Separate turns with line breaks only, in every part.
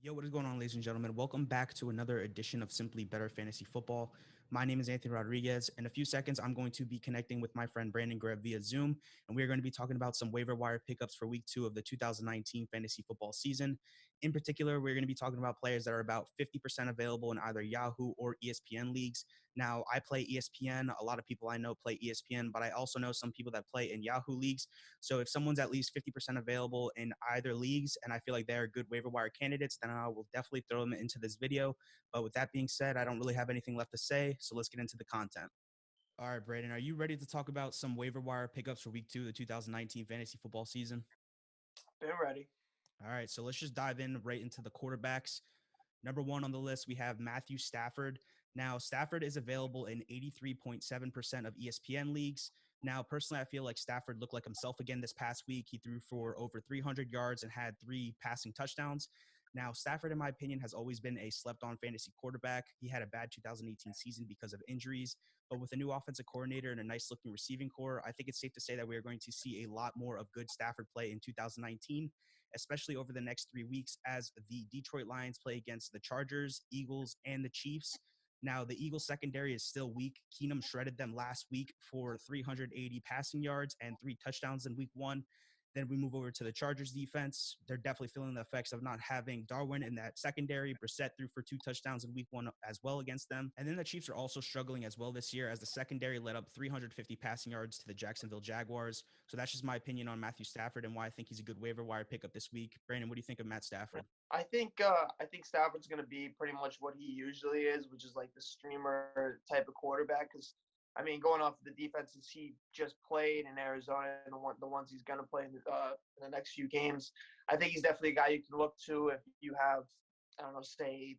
Yo, what is going on, ladies and gentlemen? Welcome back to another edition of Simply Better Fantasy Football. My name is Anthony Rodriguez. In a few seconds, I'm going to be connecting with my friend Brandon Greb via Zoom, and we're going to be talking about some waiver wire pickups for week 2 of the 2019 fantasy football season. In particular, we're going to be talking about players that are about 50% available in either Yahoo or ESPN leagues. Now, I play ESPN. A lot of people I know play ESPN, but I also know some people that play in Yahoo leagues. So if someone's at least 50% available in either leagues and I feel like they're good waiver wire candidates, then I will definitely throw them into this video. But with that being said, I don't really have anything left to say. So let's get into the content. All right, Braden, are you ready to talk about some waiver wire pickups for week 2 of the 2019 fantasy football season?
Been ready.
All right, so let's just dive in right into the quarterbacks. Number one on the list, we have Matthew Stafford. Now, Stafford is available in 83.7% of ESPN leagues. Now, personally, I feel like Stafford looked like himself again this past week. He threw for over 300 yards and had 3 passing touchdowns. Now, Stafford, in my opinion, has always been a slept on fantasy quarterback. He had a bad 2018 season because of injuries, but with a new offensive coordinator and a nice looking receiving core, I think it's safe to say that we are going to see a lot more of good Stafford play in 2019, especially over the next 3 weeks as the Detroit Lions play against the Chargers, Eagles, and the Chiefs. Now, the Eagles secondary is still weak. Keenum shredded them last week for 380 passing yards and 3 touchdowns in week 1. Then we move over to the Chargers defense. They're definitely feeling the effects of not having Darwin in that secondary. Brissett threw for 2 touchdowns in week 1 as well against them. And then the Chiefs are also struggling as well this year as the secondary led up 350 passing yards to the Jacksonville Jaguars. So that's just my opinion on Matthew Stafford and why I think he's a good waiver wire pickup this week. Brandon, what do you think of Matt Stafford?
I think Stafford's going to be pretty much what he usually is, which is like the streamer type of quarterback. Because I mean, going off of the defenses he just played in Arizona and the ones he's going to play in the next few games, I think he's definitely a guy you can look to if you have, I don't know, say,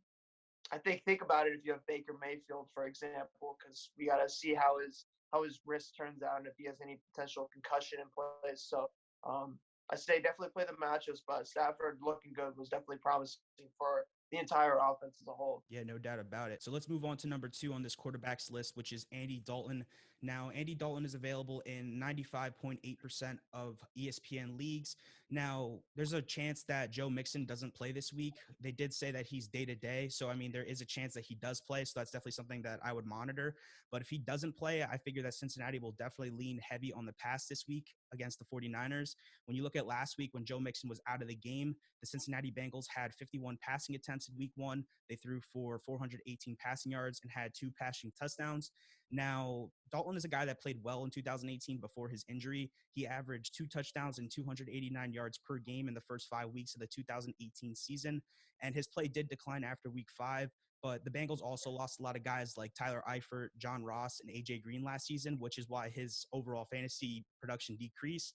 think about it if you have Baker Mayfield, for example, because we got to see how his wrist turns out and if he has any potential concussion in place. So I say definitely play the matchups, but Stafford looking good was definitely promising for the entire offense as a whole.
Yeah, no doubt about it. So let's move on to number 2 on this quarterbacks list, which is Andy Dalton. Now, Andy Dalton is available in 95.8% of ESPN leagues. Now, there's a chance that Joe Mixon doesn't play this week. They did say that he's day to day. So, I mean, there is a chance that he does play. So that's definitely something that I would monitor. But if he doesn't play, I figure that Cincinnati will definitely lean heavy on the pass this week against the 49ers. When you look at last week when Joe Mixon was out of the game, the Cincinnati Bengals had 51 passing attempts in week 1. They threw for 418 passing yards and had 2 passing touchdowns. Now, Dalton is a guy that played well in 2018 before his injury. He averaged 2 touchdowns and 289 yards per game in the first 5 weeks of the 2018 season. And his play did decline after week 5. But the Bengals also lost a lot of guys like Tyler Eifert, John Ross, and AJ Green last season, which is why his overall fantasy production decreased.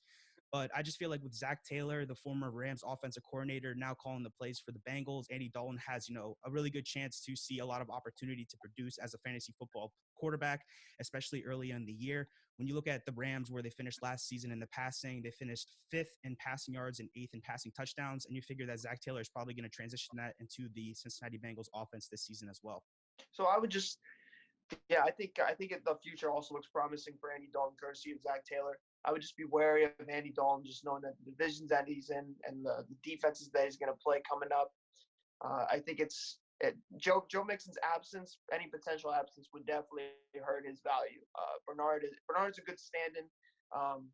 But I just feel like with Zach Taylor, the former Rams offensive coordinator, now calling the plays for the Bengals, Andy Dalton has, a really good chance to see a lot of opportunity to produce as a fantasy football quarterback, especially early in the year. When you look at the Rams, where they finished last season in the passing, they finished 5th in passing yards and 8th in passing touchdowns. And you figure that Zach Taylor is probably going to transition that into the Cincinnati Bengals offense this season as well.
So I would just, yeah, I think the future also looks promising for Andy Dalton, courtesy of Zach Taylor. I would just be wary of Andy Dalton, just knowing that the divisions that he's in and the defenses that he's going to play coming up. I think Joe Mixon's absence, any potential absence, would definitely hurt his value. Bernard's a good stand-in, um,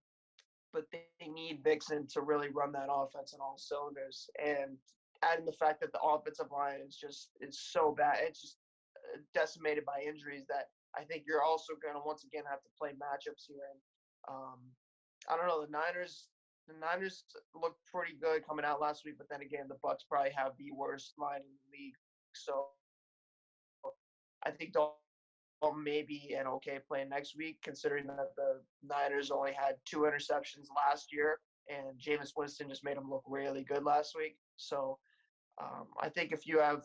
but they need Mixon to really run that offense on all cylinders. And adding the fact that the offensive line is so bad, it's just decimated by injuries that I think you're also going to once again have to play matchups here. And I don't know, the Niners looked pretty good coming out last week, but then again, the Bucks probably have the worst line in the league. So I think they'll maybe an okay play next week, considering that the Niners only had 2 interceptions last year, and Jameis Winston just made them look really good last week. So I think if you have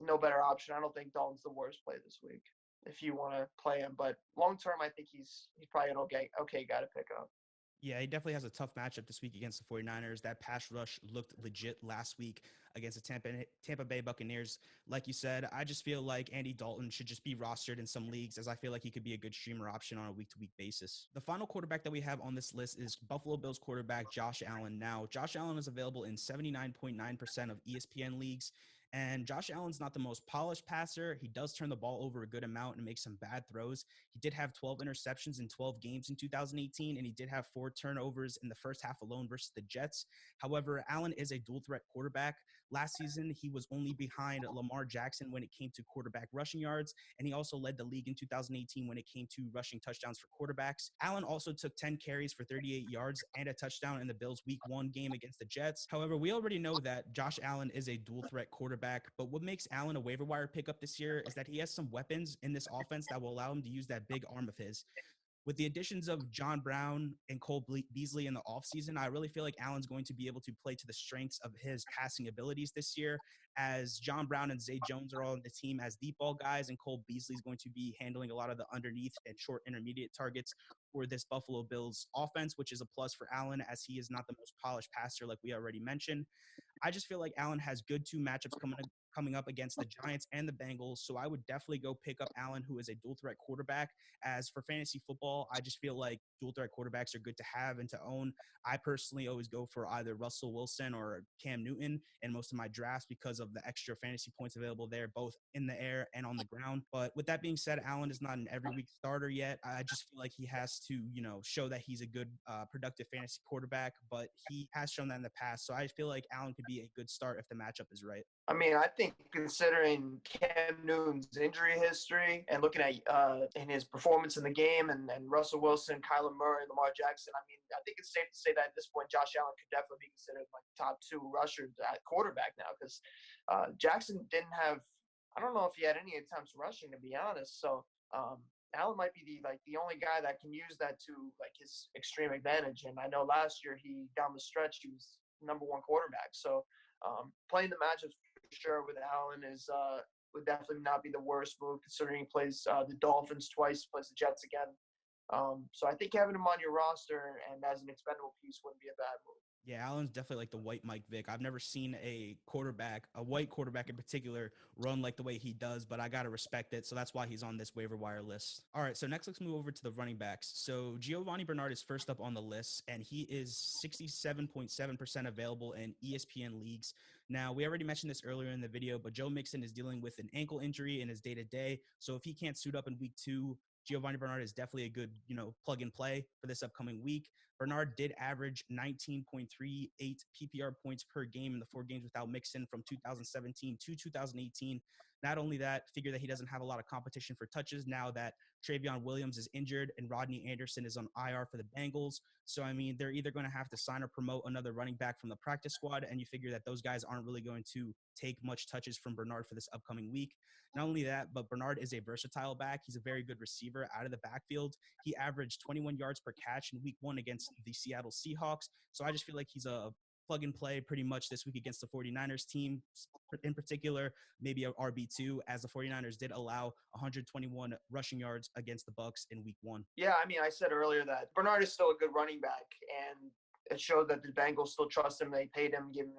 no better option, I don't think Dalton's the worst play this week if you want to play him. But long term, I think he's probably an okay guy to pick up.
Yeah, he definitely has a tough matchup this week against the 49ers. That pass rush looked legit last week against the Tampa Bay Buccaneers. Like you said, I just feel like Andy Dalton should just be rostered in some leagues, as I feel like he could be a good streamer option on a week-to-week basis. The final quarterback that we have on this list is Buffalo Bills quarterback Josh Allen. Now, Josh Allen is available in 79.9% of ESPN leagues. And Josh Allen's not the most polished passer. He does turn the ball over a good amount and make some bad throws. He did have 12 interceptions in 12 games in 2018, and he did have 4 turnovers in the first half alone versus the Jets. However, Allen is a dual threat quarterback. Last season, he was only behind Lamar Jackson when it came to quarterback rushing yards, and he also led the league in 2018 when it came to rushing touchdowns for quarterbacks. Allen also took 10 carries for 38 yards and a touchdown in the Bills' Week 1 game against the Jets. However, we already know that Josh Allen is a dual threat quarterback, but what makes Allen a waiver wire pickup this year is that he has some weapons in this offense that will allow him to use that big arm of his. With the additions of John Brown and Cole Beasley in the offseason, I really feel like Allen's going to be able to play to the strengths of his passing abilities this year, as John Brown and Zay Jones are all on the team as deep ball guys, and Cole Beasley is going to be handling a lot of the underneath and short intermediate targets for this Buffalo Bills offense, which is a plus for Allen, as he is not the most polished passer like we already mentioned. I just feel like Allen has good 2 matchups coming up against the Giants and the Bengals. So I would definitely go pick up Allen, who is a dual threat quarterback. As for fantasy football, I just feel like dual threat quarterbacks are good to have and to own. I personally always go for either Russell Wilson or Cam Newton in most of my drafts because of the extra fantasy points available there, both in the air and on the ground. But with that being said, Allen is not an every week starter yet. I just feel like he has to, show that he's a good, productive fantasy quarterback, but he has shown that in the past. So I feel like Allen could be a good start if the matchup is right.
I mean, I think considering Cam Newton's injury history and looking at in his performance in the game and Russell Wilson, Kyler Murray, Lamar Jackson, I mean, I think it's safe to say that at this point, Josh Allen could definitely be considered like top 2 rushers at quarterback now, because Jackson didn't have, I don't know if he had any attempts rushing, to be honest. So Allen might be the only guy that can use that to like his extreme advantage. And I know last year down the stretch he was number 1 quarterback. So playing the matchups for sure with Allen would definitely not be the worst move, considering he plays the Dolphins twice, plays the Jets again. So I think having him on your roster and as an expendable piece wouldn't be a bad move.
Yeah, Allen's definitely like the white Mike Vick. I've never seen a white quarterback in particular, run like the way he does, but I got to respect it. So that's why he's on this waiver wire list. All right, so next let's move over to the running backs. So Gio Bernard is first up on the list, and he is 67.7% available in ESPN leagues. Now, we already mentioned this earlier in the video, but Joe Mixon is dealing with an ankle injury in his day-to-day. So if he can't suit up in week 2, Gio Bernard is definitely a good, plug and play for this upcoming week. Bernard did average 19.38 PPR points per game in the 4 games without Mixon from 2017 to 2018. Not only that, figure that he doesn't have a lot of competition for touches now that Travion Williams is injured and Rodney Anderson is on IR for the Bengals. So, I mean, they're either going to have to sign or promote another running back from the practice squad, and you figure that those guys aren't really going to take much touches from Bernard for this upcoming week. Not only that, but Bernard is a versatile back. He's a very good receiver out of the backfield. He averaged 21 yards per catch in week 1 against the Seattle Seahawks. So I just feel like he's a plug and play pretty much this week against the 49ers team in particular, maybe a RB2, as the 49ers did allow 121 rushing yards against the Bucs in week 1.
Yeah, I mean, I said earlier that Bernard is still a good running back, and it showed that the Bengals still trust him. They paid him, gave him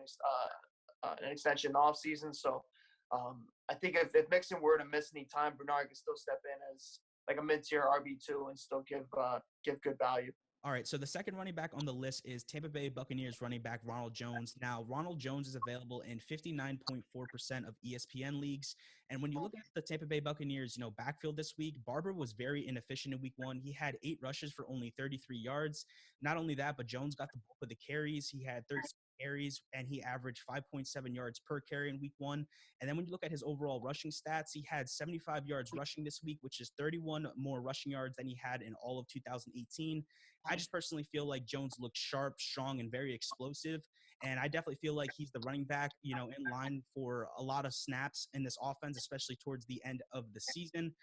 an extension in the offseason. So I think if Mixon were to miss any time, Bernard can still step in as like a mid-tier RB2 and still give good value.
All right, so the second running back on the list is Tampa Bay Buccaneers running back Ronald Jones. Now, Ronald Jones is available in 59.4% of ESPN leagues. And when you look at the Tampa Bay Buccaneers, backfield this week, Barber was very inefficient in week 1. He had 8 rushes for only 33 yards. Not only that, but Jones got the bulk of the carries. He had 13 carries, and he averaged 5.7 yards per carry in week 1. And then when you look at his overall rushing stats, he had 75 yards rushing this week, which is 31 more rushing yards than he had in all of 2018. I just personally feel like Jones looks sharp, strong, and very explosive. And I definitely feel like he's the running back, in line for a lot of snaps in this offense, especially towards the end of the season.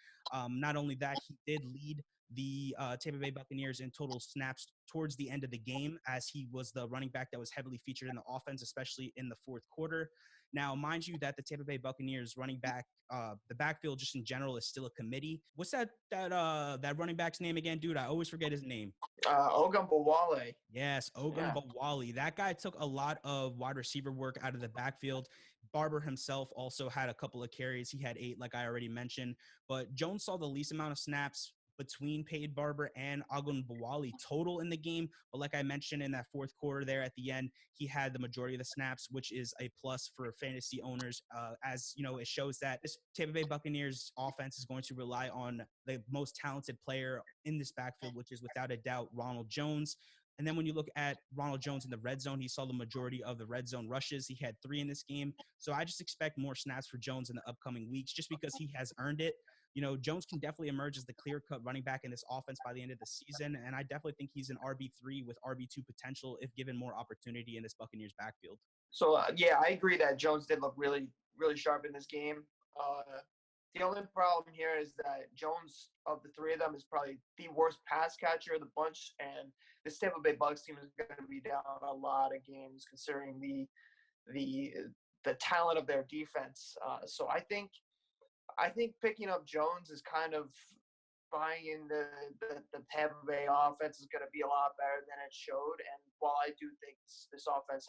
Not only that, he did lead the Tampa Bay Buccaneers in total snaps towards the end of the game, as he was the running back that was heavily featured in the offense, especially in the 4th quarter. Now, mind you that the Tampa Bay Buccaneers running back, the backfield just in general is still a committee. What's that running back's name again, dude? I always forget his name.
Ogunbowale.
Yes, Ogunbowale. That guy took a lot of wide receiver work out of the backfield. Barber himself also had a couple of carries. He had 8, like I already mentioned. But Jones saw the least amount of snaps between Paid Barber and Agunbowale total in the game. But like I mentioned in that fourth quarter there at the end, he had the majority of the snaps, which is a plus for fantasy owners. As you know, it shows that this Tampa Bay Buccaneers offense is going to rely on the most talented player in this backfield, which is without a doubt Ronald Jones. And then when you look at Ronald Jones in the red zone, he saw the majority of the red zone rushes. He had 3 in this game. So I just expect more snaps for Jones in the upcoming weeks just because he has earned it. You know, Jones can definitely emerge as the clear-cut running back in this offense by the end of the season, and I definitely think he's an RB3 with RB2 potential if given more opportunity in this Buccaneers backfield.
So yeah, I agree that Jones did look really, really sharp in this game. The only problem here is that Jones, of the three of them, is probably the worst pass catcher of the bunch, and this Tampa Bay Bucs team is going to be down a lot of games considering the talent of their defense. So I think picking up Jones is kind of buying in the Tampa Bay offense is going to be a lot better than it showed. And while I do think this offense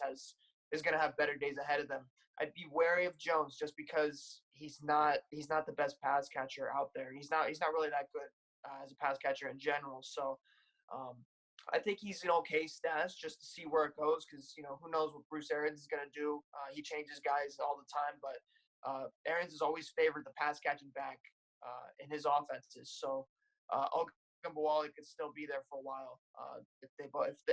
is going to have better days ahead of them, I'd be wary of Jones just because he's not the best pass catcher out there. He's not really that good as a pass catcher in general. So I think he's an okay stash just to see where it goes because, you know, who knows what Bruce Arians is going to do. He changes guys all the time, but Arians has always favored the pass catching back in his offenses. So Ogunbowale could still be there for a while. If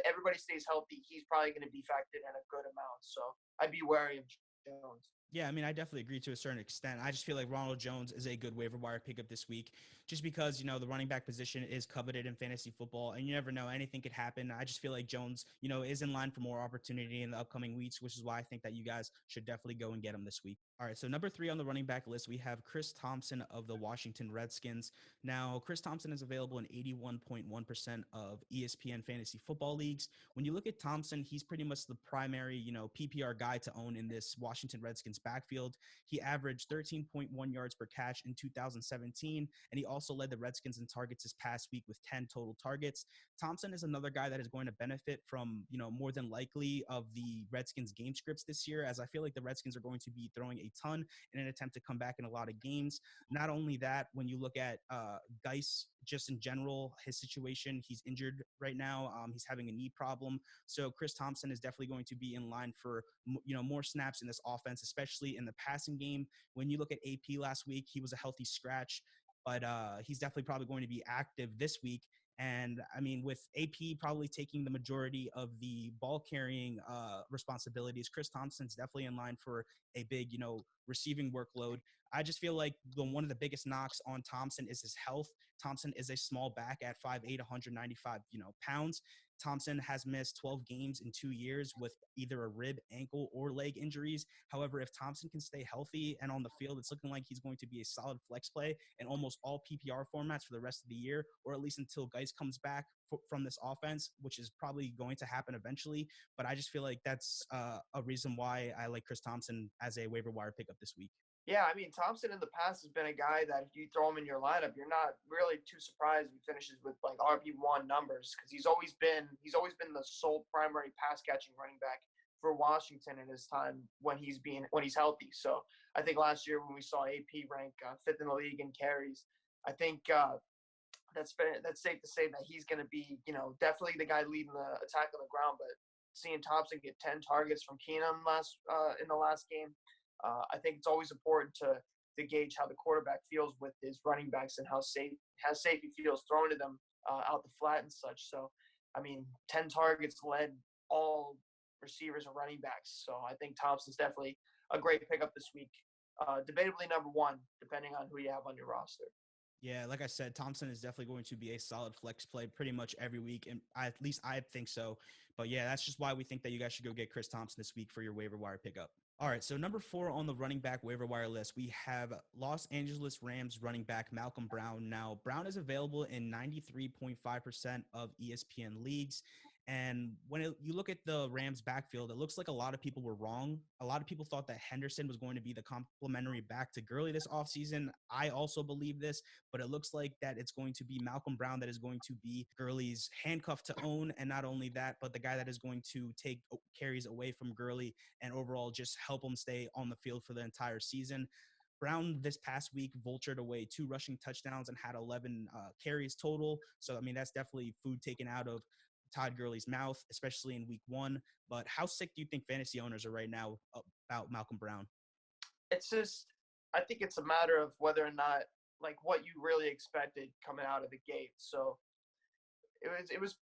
everybody stays healthy, he's probably going to be factored in a good amount. So I'd be wary of Jones.
Yeah, I mean, I definitely agree to a certain extent. I just feel like Ronald Jones is a good waiver wire pickup this week just because, you know, the running back position is coveted in fantasy football and you never know, anything could happen. I just feel like Jones, you know, is in line for more opportunity in the upcoming weeks, which is why I think that you guys should definitely go and get him this week. All right, so number 3 on the running back list, we have Chris Thompson of the Washington Redskins. Now, Chris Thompson is available in 81.1% of ESPN fantasy football leagues. When you look at Thompson, he's pretty much the primary, you know, PPR guy to own in this Washington Redskins backfield. He averaged 13.1 yards per catch in 2017, and he also led the Redskins in targets this past week with 10 total targets. Thompson is another guy that is going to benefit from, you know, more than likely of the Redskins game scripts this year, as I feel like the Redskins are going to be throwing a ton in an attempt to come back in a lot of games. Not only that, when you look at Geis, just in general, his situation, he's injured right now. He's having a knee problem. So Chris Thompson is definitely going to be in line for, you know, more snaps in this offense, especially in the passing game. When you look at AP last week, he was a healthy scratch, but he's definitely probably going to be active this week. And I mean, with AP probably taking the majority of the ball carrying responsibilities, Chris Thompson's definitely in line for a big, you know, receiving workload. I just feel like one of the biggest knocks on Thompson is his health. Thompson is a small back at 5'8", 195, you know, pounds. Thompson has missed 12 games in 2 years with either a rib, ankle, or leg injuries. However, if Thompson can stay healthy and on the field, it's looking like he's going to be a solid flex play in almost all PPR formats for the rest of the year, or at least until Geis comes back from this offense, which is probably going to happen eventually. But I just feel like that's a reason why I like Chris Thompson as a waiver wire pickup this week.
Yeah, I mean, Thompson in the past has been a guy that if you throw him in your lineup, you're not really too surprised if he finishes with like RB1 numbers because he's always been the sole primary pass catching running back for Washington in his time when he's healthy. So I think last year when we saw AP rank 5th in the league in carries, I think that's safe to say that he's going to be, you know, definitely the guy leading the attack on the ground. But seeing Thompson get 10 targets from Keenum in the last game. I think it's always important to gauge how the quarterback feels with his running backs and how safe he feels throwing to them out the flat and such. So, I mean, 10 targets led all receivers and running backs. So I think Thompson's definitely a great pickup this week. Debatably number 1, depending on who you have on your roster.
Yeah, like I said, Thompson is definitely going to be a solid flex play pretty much every week, and at least I think so. But yeah, that's just why we think that you guys should go get Chris Thompson this week for your waiver wire pickup. All right, so number 4 on the running back waiver wire list, we have Los Angeles Rams running back Malcolm Brown. Now, Brown is available in 93.5% of ESPN leagues. And when you look at the Rams backfield, it looks like a lot of people were wrong. A lot of people thought that Henderson was going to be the complementary back to Gurley this offseason. I also believe this, but it looks like that it's going to be Malcolm Brown that is going to be Gurley's handcuff to own. And not only that, but the guy that is going to take carries away from Gurley and overall just help him stay on the field for the entire season. Brown this past week vultured away 2 rushing touchdowns and had 11 carries total. So, I mean, that's definitely food taken out of Todd Gurley's mouth, especially in week 1. But how sick do you think fantasy owners are right now about Malcolm Brown?
It's just, I think it's a matter of whether or not, like, what you really expected coming out of the gate. So it was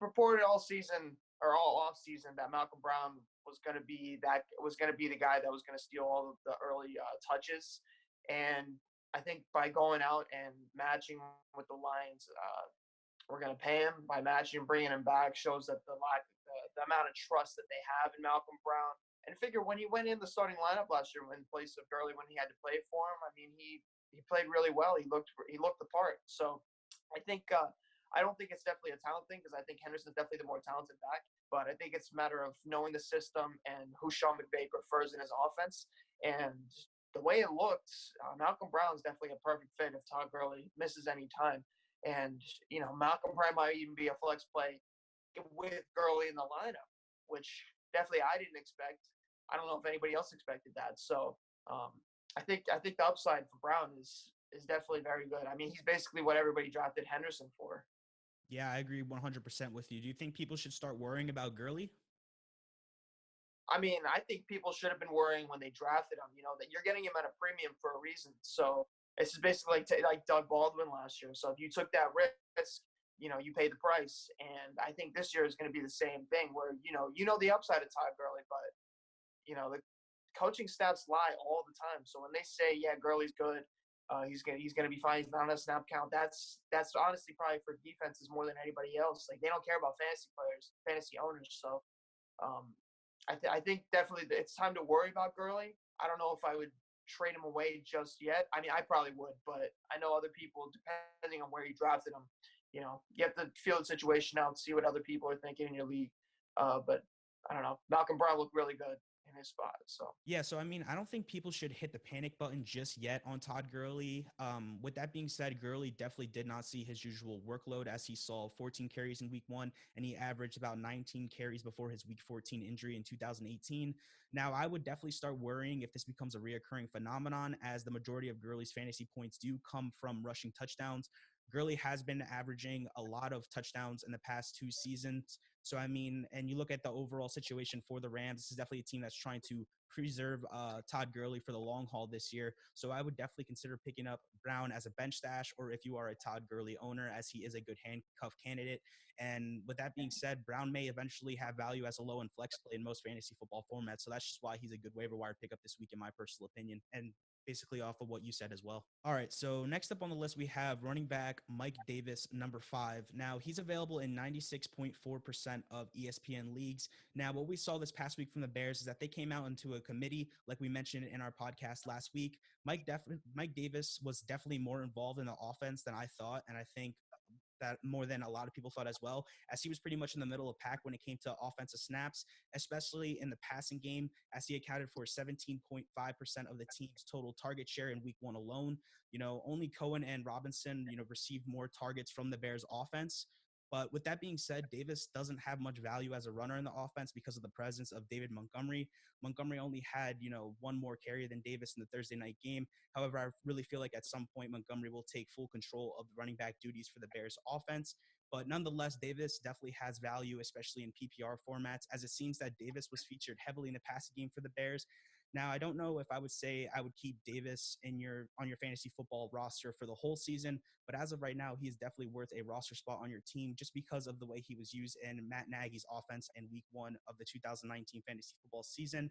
reported all season or all off season that Malcolm Brown was going to be the guy that was going to steal all of the early touches. And I think by going out and matching with the Lions, we're going to pay him. By matching and bringing him back shows that the amount of trust that they have in Malcolm Brown. And figure when he went in the starting lineup last year in place of Gurley when he had to play for him, I mean he played really well. He looked the part. So I think I don't think it's definitely a talent thing because I think Henderson's definitely the more talented back. But I think it's a matter of knowing the system and who Sean McVay prefers in his offense. And the way it looked, Malcolm Brown's definitely a perfect fit if Todd Gurley misses any time. And, Malcolm Brown might even be a flex play with Gurley in the lineup, which definitely I didn't expect. I don't know if anybody else expected that. So I think the upside for Brown is definitely very good. I mean, he's basically what everybody drafted Henderson for.
Yeah, I agree 100% with you. Do you think people should start worrying about Gurley?
I mean, I think people should have been worrying when they drafted him. That you're getting him at a premium for a reason. So it's just basically like Doug Baldwin last year. So if you took that risk, you pay the price. And I think this year is going to be the same thing where, the upside of Todd Gurley, but, the coaching stats lie all the time. So when they say, yeah, Gurley's good, he's gonna be fine. He's not on a snap count. That's honestly probably for defenses more than anybody else. Like they don't care about fantasy owners. So I think definitely it's time to worry about Gurley. I don't know if I would trade him away just yet. I mean, I probably would, but I know other people, depending on where you drafted him, you have to feel the situation out, see what other people are thinking in your league. But I don't know. Malcolm Brown looked really good in his spot. So
Yeah, so I mean, I don't think people should hit the panic button just yet on Todd Gurley. With that being said, Gurley definitely did not see his usual workload as he saw 14 carries in week 1 and he averaged about 19 carries before his week 14 injury in 2018. Now, I would definitely start worrying if this becomes a reoccurring phenomenon as the majority of Gurley's fantasy points do come from rushing touchdowns. Gurley has been averaging a lot of touchdowns in the past 2 seasons. So, I mean, and you look at the overall situation for the Rams, this is definitely a team that's trying to preserve Todd Gurley for the long haul this year. So I would definitely consider picking up Brown as a bench stash, or if you are a Todd Gurley owner, as he is a good handcuff candidate. And with that being said, Brown may eventually have value as a low and flex play in most fantasy football formats. So that's just why he's a good waiver wire pickup this week, in my personal opinion. And basically off of what you said as well. All right, so next up on the list, we have running back Mike Davis, number 5. Now, he's available in 96.4% of ESPN leagues. Now, what we saw this past week from the Bears is that they came out into a committee, like we mentioned in our podcast last week. Mike Davis was definitely more involved in the offense than I thought, and I think that more than a lot of people thought as well, as he was pretty much in the middle of pack when it came to offensive snaps, especially in the passing game, as he accounted for 17.5% of the team's total target share in week 1 alone. Only Cohen and Robinson, received more targets from the Bears offense. But with that being said, Davis doesn't have much value as a runner in the offense because of the presence of David Montgomery. Montgomery only had, 1 more carry than Davis in the Thursday night game. However, I really feel like at some point Montgomery will take full control of the running back duties for the Bears offense. But nonetheless, Davis definitely has value, especially in PPR formats, as it seems that Davis was featured heavily in the passing game for the Bears. Now, I don't know if I would say I would keep Davis on your fantasy football roster for the whole season, but as of right now, he is definitely worth a roster spot on your team just because of the way he was used in Matt Nagy's offense in week 1 of the 2019 fantasy football season.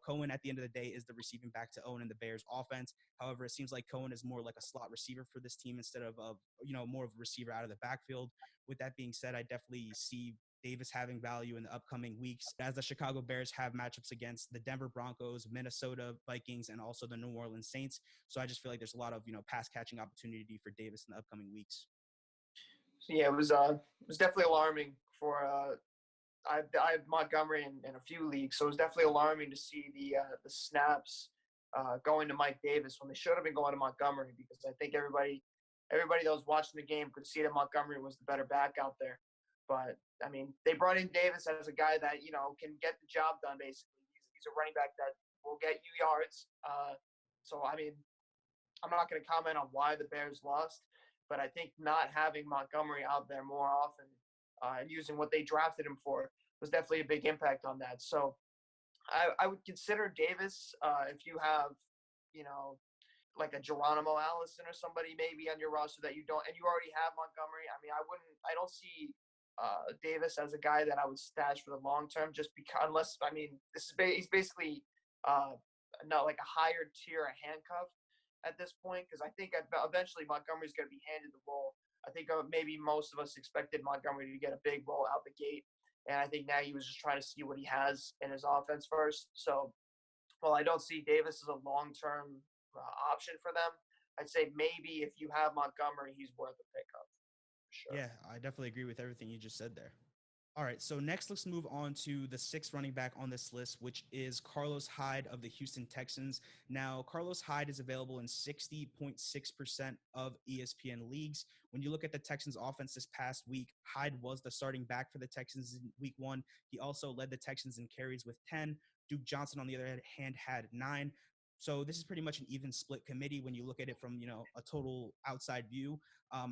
Cohen at the end of the day is the receiving back to own in the Bears offense. However, it seems like Cohen is more like a slot receiver for this team instead of more of a receiver out of the backfield. With that being said, I definitely see Davis having value in the upcoming weeks as the Chicago Bears have matchups against the Denver Broncos, Minnesota Vikings, and also the New Orleans Saints. So I just feel like there's a lot of, pass catching opportunity for Davis in the upcoming weeks.
Yeah, it was definitely alarming for I have Montgomery in a few leagues, so it was definitely alarming to see the snaps going to Mike Davis when they should have been going to Montgomery, because I think everybody that was watching the game could see that Montgomery was the better back out there. But I mean, they brought in Davis as a guy that can get the job done. Basically, he's a running back that will get you yards. So, I mean, I'm not going to comment on why the Bears lost, but I think not having Montgomery out there more often and using what they drafted him for was definitely a big impact on that. So I would consider Davis if you have, you know, like a Geronimo Allison or somebody maybe on your roster that you don't, and you already have Montgomery. I mean, I don't see Davis as a guy that I would stash for the long term, just because, unless, I mean, he's basically not like a higher tier, a handcuff at this point, because I think eventually Montgomery's going to be handed the role. I think maybe most of us expected Montgomery to get a big role out the gate, and I think now he was just trying to see what he has in his offense first. So, well, I don't see Davis as a long-term option for them. I'd say maybe if you have Montgomery, he's worth a pickup. Sure.
Yeah, I definitely agree with everything you just said there. All right, so next let's move on to the sixth running back on this list, which is Carlos Hyde of the Houston Texans. Now, Carlos Hyde is available in 60.6% of ESPN leagues. When you look at the Texans offense this past week, Hyde was the starting back for the Texans in week 1. He also led the Texans in carries with 10. Duke Johnson, on the other hand, had 9. So this is pretty much an even split committee when you look at it from, a total outside view.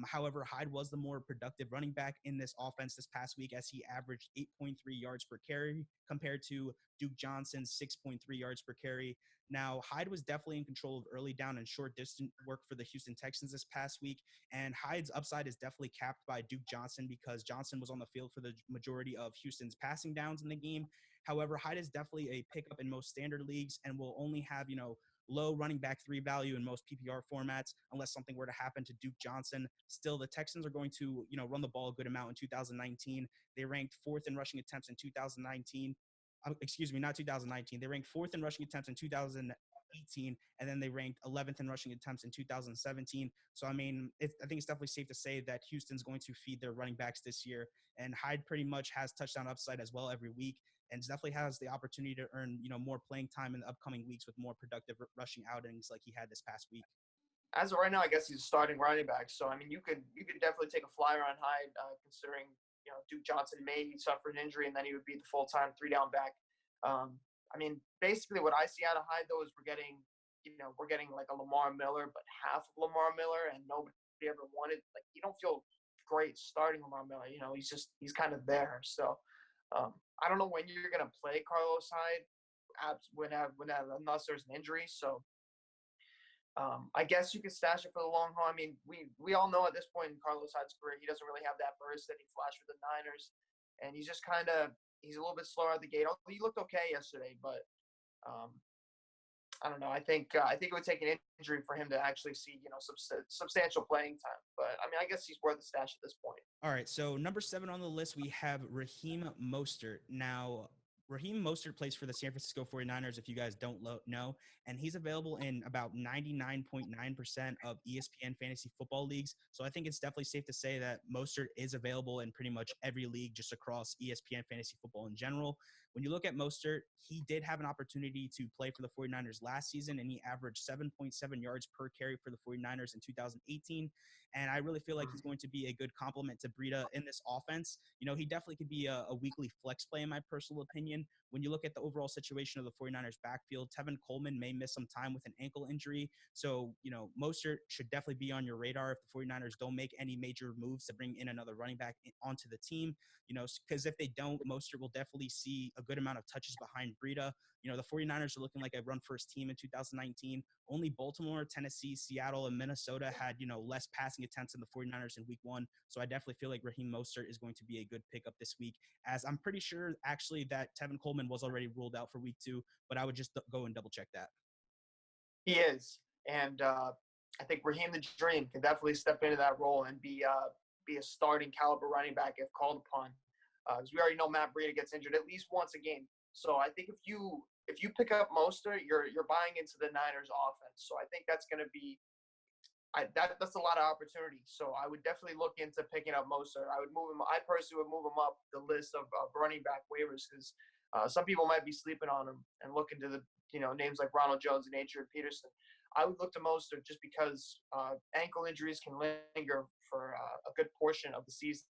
However, Hyde was the more productive running back in this offense this past week, as he averaged 8.3 yards per carry compared to Duke Johnson's 6.3 yards per carry. Now, Hyde was definitely in control of early down and short distance work for the Houston Texans this past week, and Hyde's upside is definitely capped by Duke Johnson because Johnson was on the field for the majority of Houston's passing downs in the game. However, Hyde is definitely a pickup in most standard leagues and will only have, low running back 3 value in most PPR formats unless something were to happen to Duke Johnson. Still, the Texans are going to, run the ball a good amount in 2019. They ranked 4th in rushing attempts in 2019. Excuse me, not 2019. They ranked 4th in rushing attempts in 2018, and then they ranked 11th in rushing attempts in 2017. So, I mean, I think it's definitely safe to say that Houston's going to feed their running backs this year, and Hyde pretty much has touchdown upside as well every week, and definitely has the opportunity to earn, more playing time in the upcoming weeks with more productive rushing outings like he had this past week.
As of right now, I guess he's a starting running back. So I mean, you could definitely take a flyer on Hyde, considering Duke Johnson may suffer an injury and then he would be the full-time 3-down back. I mean, basically what I see out of Hyde though is we're getting like a Lamar Miller, but half of Lamar Miller, and nobody ever wanted. Like, you don't feel great starting Lamar Miller. He's kind of there. So I don't know when you're gonna play Carlos Hyde, unless there's an injury. So I guess you could stash it for the long haul. I mean, we all know at this point in Carlos Hyde's career, he doesn't really have that burst that he flashed with the Niners, and he's just he's a little bit slower at the gate. He looked okay yesterday, but I don't know. I think it would take an injury for him to actually see substantial playing time. But I mean, I guess he's worth a stash at this point.
All right, so number 7 on the list, we have Raheem Mostert. Now, Raheem Mostert plays for the San Francisco 49ers, if you guys don't know, and he's available in about 99.9% of ESPN fantasy football leagues. So I think it's definitely safe to say that Mostert is available in pretty much every league just across ESPN fantasy football in general. When you look at Mostert, he did have an opportunity to play for the 49ers last season, and he averaged 7.7 yards per carry for the 49ers in 2018. And I really feel like he's going to be a good complement to Breida in this offense. He definitely could be a weekly flex play, in my personal opinion. When you look at the overall situation of the 49ers backfield, Tevin Coleman may miss some time with an ankle injury. So, Mostert should definitely be on your radar if the 49ers don't make any major moves to bring in another running back onto the team. Because if they don't, Mostert will definitely see a good amount of touches behind Breida. The 49ers are looking like a run-first team in 2019. Only Baltimore, Tennessee, Seattle, and Minnesota had, less passing attempts than the 49ers in week 1. So I definitely feel like Raheem Mostert is going to be a good pickup this week, as I'm pretty sure actually that Tevin Coleman was already ruled out for week 2, but I would just go and double check that.
He is. And I think Raheem the Dream can definitely step into that role and be a starting caliber running back if called upon. Because we already know Matt Breida gets injured at least once a game. So I think if you pick up Mostert, you're buying into the Niners offense. So I think that's going to be that's a lot of opportunity. So I would definitely look into picking up Mostert. I personally would move him up the list of running back waivers, because some people might be sleeping on him and look into the names like Ronald Jones and Adrian Peterson. I would look to Mostert just because ankle injuries can linger for a good portion of the season,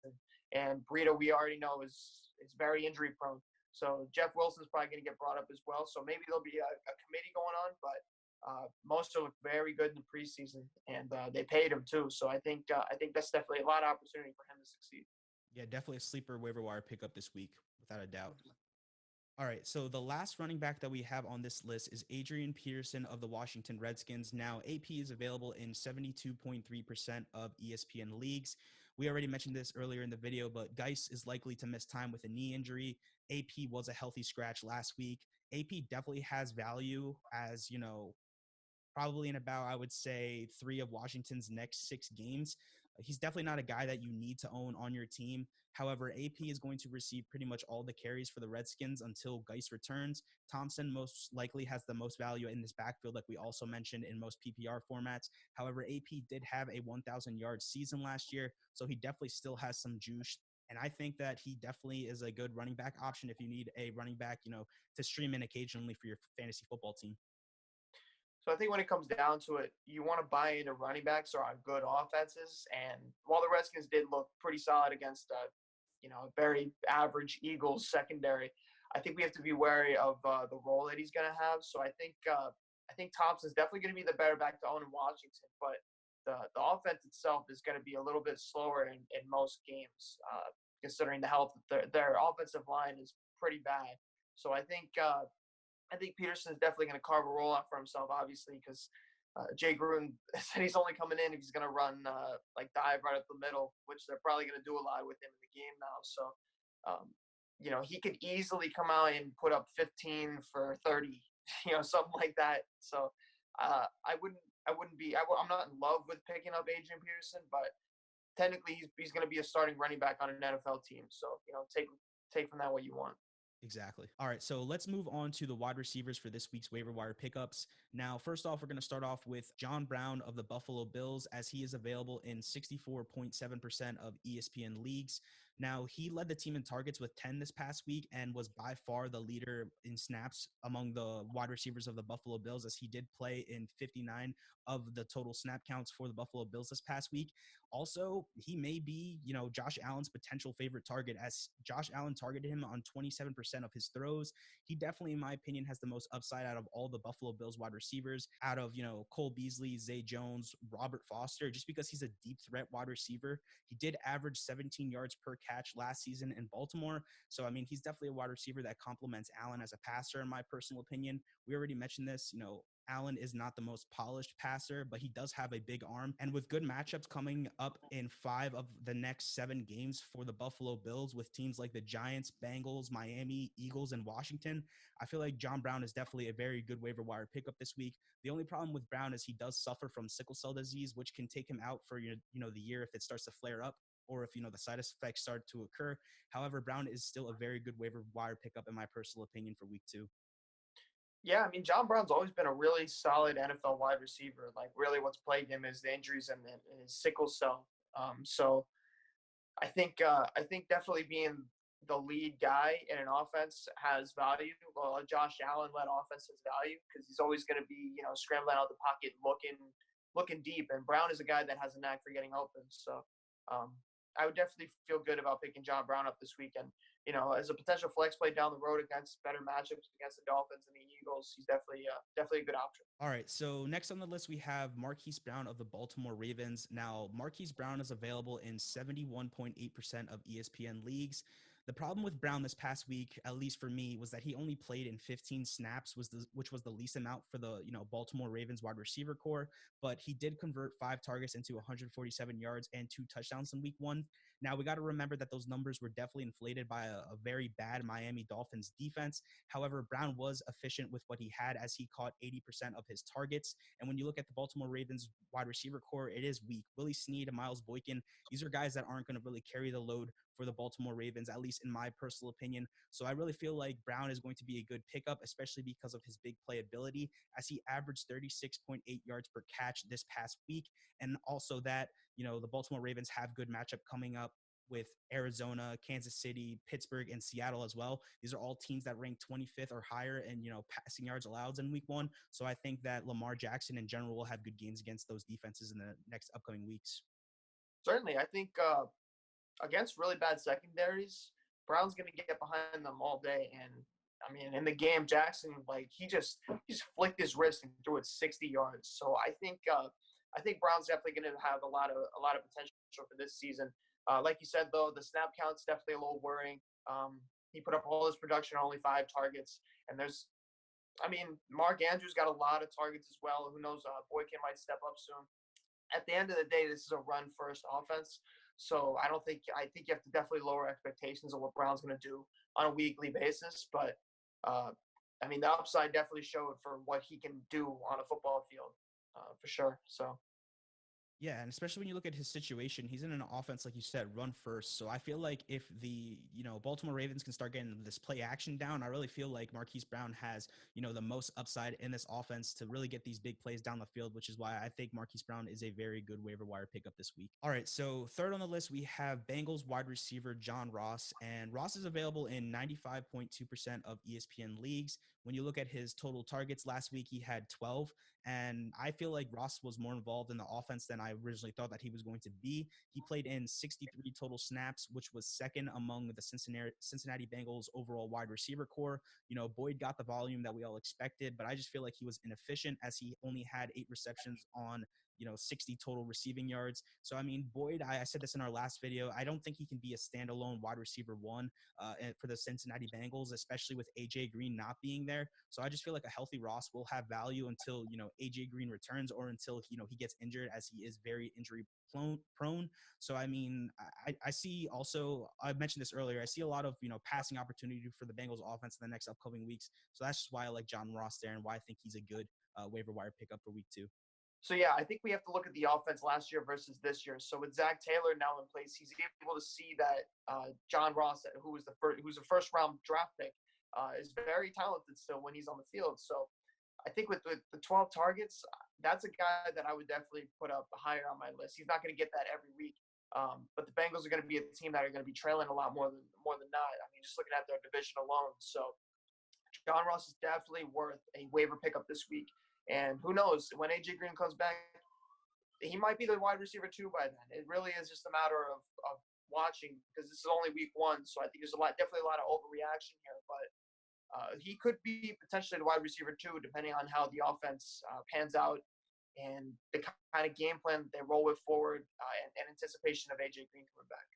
and Breida we already know is very injury prone. So Jeff Wilson's probably going to get brought up as well. So maybe there'll be a committee going on, but Mostert looked very good in the preseason, and they paid him too. So I think that's definitely a lot of opportunity for him to succeed.
Yeah, definitely a sleeper waiver wire pickup this week, without a doubt. All right, so the last running back that we have on this list is Adrian Peterson of the Washington Redskins. Now, AP is available in 72.3% of ESPN leagues. We already mentioned this earlier in the video, but Geis is likely to miss time with a knee injury. AP was a healthy scratch last week. AP definitely has value as, probably in about, I would say, 3 of Washington's next 6 games. He's definitely not a guy that you need to own on your team. However, AP is going to receive pretty much all the carries for the Redskins until Geis returns. Thompson most likely has the most value in this backfield, like we also mentioned in most PPR formats. However, AP did have a 1,000-yard season last year, so he definitely still has some juice. And I think that he definitely is a good running back option if you need a running back, to stream in occasionally for your fantasy football team.
So I think when it comes down to it, you want to buy into running backs or on good offenses. And while the Redskins did look pretty solid against, a very average Eagles secondary, I think we have to be wary of the role that he's going to have. So I think Thompson's definitely going to be the better back to own in Washington, but the offense itself is going to be a little bit slower in most games, considering the health. Their offensive line is pretty bad. So I think Peterson is definitely going to carve a role out for himself, obviously, because Jay Gruden said he's only coming in if he's going to run dive right up the middle, which they're probably going to do a lot with him in the game now. So, he could easily come out and put up 15 for 30, something like that. So, I'm not in love with picking up Adrian Peterson, but technically he's going to be a starting running back on an NFL team. So, take from that what you want.
Exactly. All right, so let's move on to the wide receivers for this week's waiver wire pickups. Now, first off, we're going to start off with John Brown of the Buffalo Bills, as he is available in 64.7% of ESPN leagues. Now, he led the team in targets with 10 this past week and was by far the leader in snaps among the wide receivers of the Buffalo Bills, as he did play in 59 of the total snap counts for the Buffalo Bills this past week. Also, he may be, Josh Allen's potential favorite target, as Josh Allen targeted him on 27% of his throws. He definitely, in my opinion, has the most upside out of all the Buffalo Bills wide receivers, out of, Cole Beasley, Zay Jones, Robert Foster, just because he's a deep threat wide receiver. He did average 17 yards per catch last season in Baltimore. So, I mean, he's definitely a wide receiver that complements Allen as a passer, in my personal opinion. We already mentioned this, Allen is not the most polished passer, but he does have a big arm. And with good matchups coming up in 5 of the next 7 games for the Buffalo Bills with teams like the Giants, Bengals, Miami, Eagles, and Washington, I feel like John Brown is definitely a very good waiver wire pickup this week. The only problem with Brown is he does suffer from sickle cell disease, which can take him out for the year if it starts to flare up, or if the side effects start to occur. However, Brown is still a very good waiver wire pickup in my personal opinion for week 2.
Yeah, I mean, John Brown's always been a really solid NFL wide receiver. Like, really, what's plagued him is the injuries and his sickle cell. So I think definitely being the lead guy in an offense has value. Well, a Josh Allen led offense has value because he's always going to be scrambling out the pocket, looking deep. And Brown is a guy that has a knack for getting open. So um, I would definitely feel good about picking John Brown up this weekend. As a potential flex play down the road against better matchups against the Dolphins and the Eagles, he's definitely a good option.
All right, so next on the list, we have Marquise Brown of the Baltimore Ravens. Now, Marquise Brown is available in 71.8% of ESPN leagues. The problem with Brown this past week, at least for me, was that he only played in 15 snaps, which was the least amount for the Baltimore Ravens wide receiver core. But he did convert 5 targets into 147 yards and 2 touchdowns in week 1. Now, we got to remember that those numbers were definitely inflated by a very bad Miami Dolphins defense. However, Brown was efficient with what he had, as he caught 80% of his targets. And when you look at the Baltimore Ravens wide receiver core, it is weak. Willie Snead and Miles Boykin, these are guys that aren't going to really carry the load for the Baltimore Ravens, at least in my personal opinion. So I really feel like Brown is going to be a good pickup, especially because of his big playability, as he averaged 36.8 yards per catch this past week. And also that, the Baltimore Ravens have good matchup coming up with Arizona, Kansas City, Pittsburgh, and Seattle as well. These are all teams that rank 25th or higher in, passing yards allowed in week 1. So I think that Lamar Jackson in general will have good games against those defenses in the next upcoming weeks.
Certainly, I think against really bad secondaries, Brown's going to get behind them all day. And I mean, in the game, Jackson, like he just flicked his wrist and threw it 60 yards. So I think Brown's definitely going to have a lot of potential for this season. Like you said, though, the snap count's definitely a little worrying. He put up all his production on only 5 targets, and I mean, Mark Andrews got a lot of targets as well. Who knows? Boykin might step up soon. At the end of the day, this is a run-first offense. So I think you have to definitely lower expectations of what Brown's going to do on a weekly basis. But uh, I mean, the upside definitely showed for what he can do on a football field, for sure. So
Yeah, and especially when you look at his situation, he's in an offense, like you said, run first. So I feel like if the, Baltimore Ravens can start getting this play action down, I really feel like Marquise Brown has, the most upside in this offense to really get these big plays down the field, which is why I think Marquise Brown is a very good waiver wire pickup this week. All right, so third on the list, we have Bengals wide receiver John Ross, and Ross is available in 95.2% of ESPN leagues. When you look at his total targets last week, he had 12. And I feel like Ross was more involved in the offense than I originally thought that he was going to be. He played in 63 total snaps, which was second among the Cincinnati Bengals overall wide receiver core. Boyd got the volume that we all expected, but I just feel like he was inefficient as he only had 8 receptions on 60 total receiving yards. So, I mean, Boyd, I said this in our last video, I don't think he can be a standalone wide receiver one for the Cincinnati Bengals, especially with AJ Green not being there. So I just feel like a healthy Ross will have value until, AJ Green returns or until, he gets injured, as he is very injury prone. So, I mean, I see also, I mentioned this earlier, I see a lot of, passing opportunity for the Bengals offense in the next upcoming weeks. So that's just why I like John Ross there and why I think he's a good waiver wire pickup for week 2.
So yeah, I think we have to look at the offense last year versus this year. So with Zach Taylor now in place, he's able to see that John Ross, who's a first round draft pick, is very talented still when he's on the field. So I think with the 12 targets, that's a guy that I would definitely put up higher on my list. He's not going to get that every week, but the Bengals are going to be a team that are going to be trailing a lot more than not. I mean, just looking at their division alone. So John Ross is definitely worth a waiver pickup this week. And who knows, when AJ Green comes back, he might be the wide receiver 2 by then. It really is just a matter of watching, because this is only week 1. So I think there's definitely a lot of overreaction here. But he could be potentially the wide receiver 2, depending on how the offense pans out and the kind of game plan that they roll with forward and anticipation of AJ Green coming back.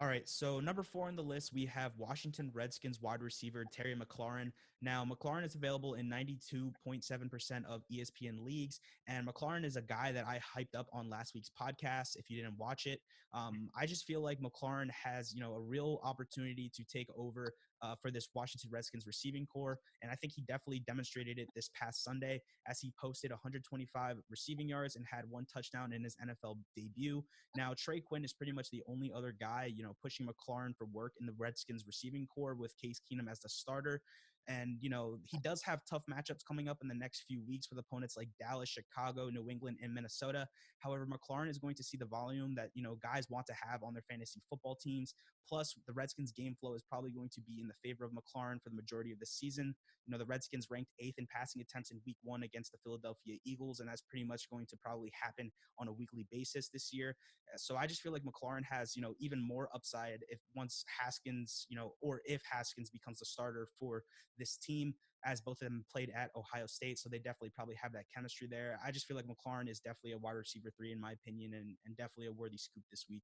All right, so number 4 on the list, we have Washington Redskins wide receiver Terry McLaurin. Now, McLaurin is available in 92.7% of ESPN leagues, and McLaurin is a guy that I hyped up on last week's podcast. If you didn't watch it, I just feel like McLaurin has, a real opportunity to take over for this Washington Redskins receiving core, and I think he definitely demonstrated it this past Sunday as he posted 125 receiving yards and had 1 touchdown in his NFL debut. Now, Trey Quinn is pretty much the only other guy, pushing McLaurin for work in the Redskins receiving core with Case Keenum as the starter. And, he does have tough matchups coming up in the next few weeks with opponents like Dallas, Chicago, New England, and Minnesota. However, McLaurin is going to see the volume that, guys want to have on their fantasy football teams. Plus, the Redskins game flow is probably going to be in the favor of McLaurin for the majority of the season. The Redskins ranked 8th in passing attempts in week 1 against the Philadelphia Eagles, and that's pretty much going to probably happen on a weekly basis this year. So I just feel like McLaurin has, even more upside if once Haskins, or if Haskins becomes the starter for this team, as both of them played at Ohio State. So they definitely probably have that chemistry there. I just feel like McLaurin is definitely a wide receiver 3 in my opinion, and definitely a worthy scoop this week.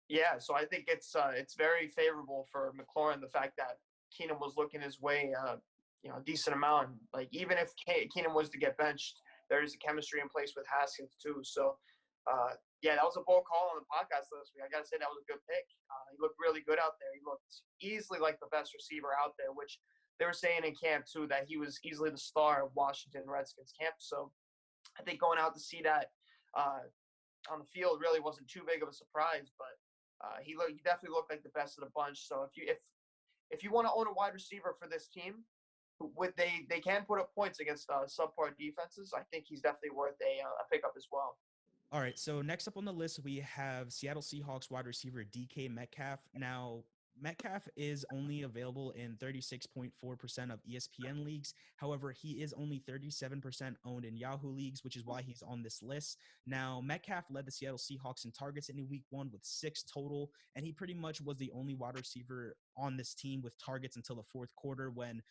Yeah, so I think it's very favorable for McLaurin, the fact that Keenum was looking his way, a decent amount. Like even if Keenum was to get benched, there is a chemistry in place with Haskins too. So yeah, that was a bold call on the podcast last week. I gotta say that was a good pick. He looked really good out there. He looked easily like the best receiver out there, which they were saying in camp too, that he was easily the star of Washington Redskins camp. So I think going out to see that on the field really wasn't too big of a surprise, but he definitely looked like the best of the bunch. So if you want to own a wide receiver for this team, they can put up points against subpar defenses, I think he's definitely worth a pickup as well.
All right, so next up on the list, we have Seattle Seahawks wide receiver DK Metcalf. Now, Metcalf is only available in 36.4% of ESPN leagues. However, he is only 37% owned in Yahoo leagues, which is why he's on this list. Now, Metcalf led the Seattle Seahawks in targets in week 1 with 6 total, and he pretty much was the only wide receiver on this team with targets until the fourth quarter when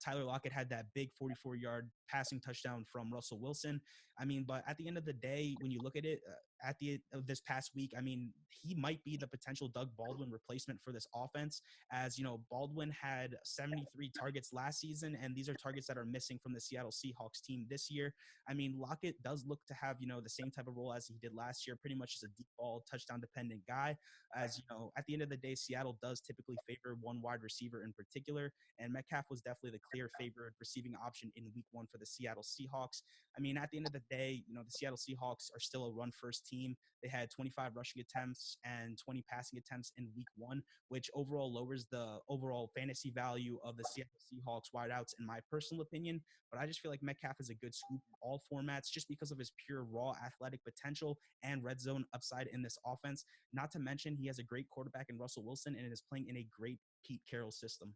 Tyler Lockett had that big 44-yard passing touchdown from Russell Wilson. I mean, but at the end of the day, when you look at it, at the of this past week, I mean, he might be the potential Doug Baldwin replacement for this offense. As you know, Baldwin had 73 targets last season, and these are targets that are missing from the Seattle Seahawks team this year. I mean, Lockett does look to have, the same type of role as he did last year, pretty much as a deep ball touchdown dependent guy. As you know, at the end of the day, Seattle does typically favor one wide receiver in particular, and Metcalf was definitely the clear favorite receiving option in week 1 for the Seattle Seahawks. I mean, at the end of the day, the Seattle Seahawks are still a run-first team. They had 25 rushing attempts and 20 passing attempts in week 1, which overall lowers the overall fantasy value of the Seattle Seahawks wideouts, in my personal opinion. But I just feel like Metcalf is a good scoop in all formats just because of his pure raw athletic potential and red zone upside in this offense. Not to mention, he has a great quarterback in Russell Wilson and is playing in a great Pete Carroll system.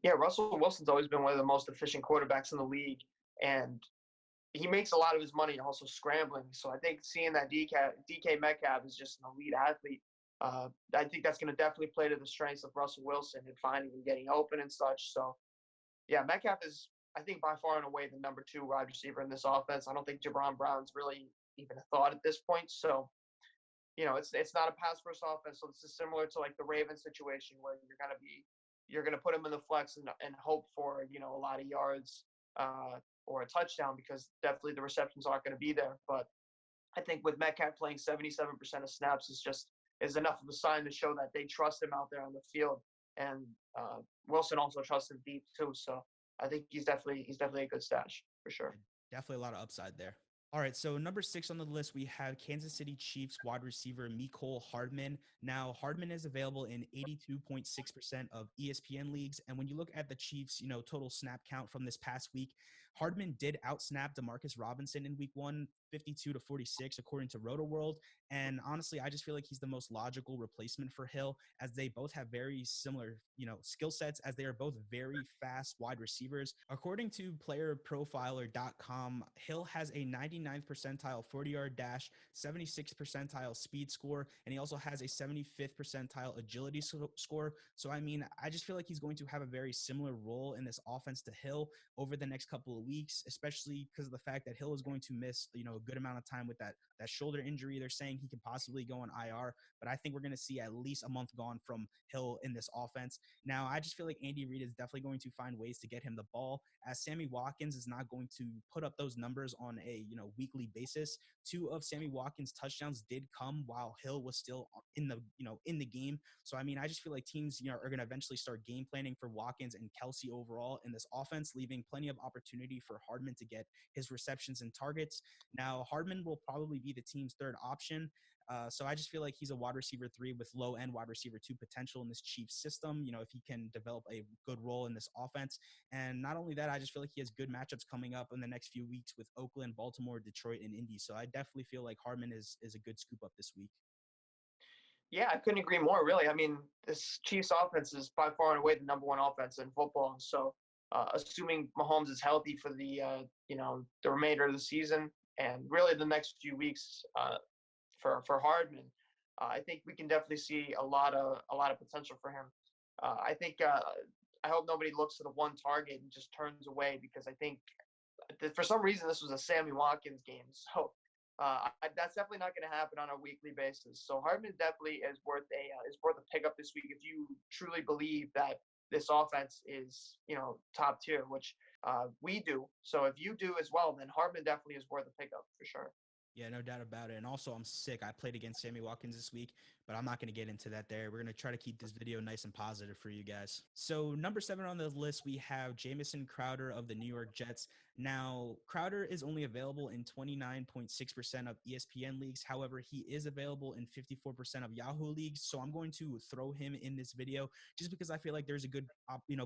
Yeah, Russell Wilson's always been one of the most efficient quarterbacks in the league, and he makes a lot of his money also scrambling. So I think seeing that DK Metcalf is just an elite athlete. I think that's going to definitely play to the strengths of Russell Wilson and finding and getting open and such. So, yeah, Metcalf is, I think, by far and away the number 2 wide receiver in this offense. I don't think Jameson Brown's really even a thought at this point. So, it's not a pass first offense. So this is similar to like the Ravens situation where you're gonna put him in the flex and hope for a lot of yards or a touchdown because definitely the receptions aren't going to be there. But I think with Metcalf playing 77% of snaps is enough of a sign to show that they trust him out there on the field, and Wilson also trusts him deep too. So I think he's definitely a good stash for sure.
Definitely a lot of upside there. All right, so number 6 on the list, we have Kansas City Chiefs wide receiver Mecole Hardman. Now, Hardman is available in 82.6% of ESPN leagues. And when you look at the Chiefs, total snap count from this past week, Hardman did outsnap Demarcus Robinson in week 1, 52-46, according to RotoWorld. And honestly, I just feel like he's the most logical replacement for Hill, as they both have very similar, skill sets, as they are both very fast wide receivers. According to playerprofiler.com, Hill has a 99th percentile 40-yard dash, 76th percentile speed score, and he also has a 75th percentile agility score. So, I mean, I just feel like he's going to have a very similar role in this offense to Hill over the next couple of weeks, especially because of the fact that Hill is going to miss, a good amount of time with that shoulder injury. They're saying he could possibly go on IR, but I think we're going to see at least a month gone from Hill in this offense. Now, I just feel like Andy Reid is definitely going to find ways to get him the ball, as Sammy Watkins is not going to put up those numbers on a weekly basis. 2 of Sammy Watkins' touchdowns did come while Hill was still in the game. So I mean, I just feel like teams are going to eventually start game planning for Watkins and Kelsey overall in this offense, leaving plenty of opportunity for Hardman to get his receptions and targets. Now, Hardman will probably be the team's 3rd option. So I just feel like he's a wide receiver 3 with low end wide receiver 2 potential in this Chiefs system, if he can develop a good role in this offense. And not only that, I just feel like he has good matchups coming up in the next few weeks with Oakland, Baltimore, Detroit, and Indy. So I definitely feel like Hardman is a good scoop up this week.
Yeah, I couldn't agree more, really. I mean, this Chiefs offense is by far and away the number 1 offense in football. So assuming Mahomes is healthy for the remainder of the season and really the next few weeks for Hardman, I think we can definitely see a lot of potential for him. I hope nobody looks at the one target and just turns away, because I think for some reason this was a Sammy Watkins game. So that's definitely not going to happen on a weekly basis. So Hardman definitely is worth a pickup this week if you truly believe that this offense is top tier, which we do. So if you do as well, then Hardman definitely is worth a pickup for sure.
Yeah, no doubt about it. And also, I'm sick. I played against Sammy Watkins this week, but I'm not going to get into that there. We're going to try to keep this video nice and positive for you guys. So number 7 on the list, we have Jameson Crowder of the New York Jets. Now, Crowder is only available in 29.6% of ESPN leagues. However, he is available in 54% of Yahoo leagues. So I'm going to throw him in this video just because I feel like there's a good,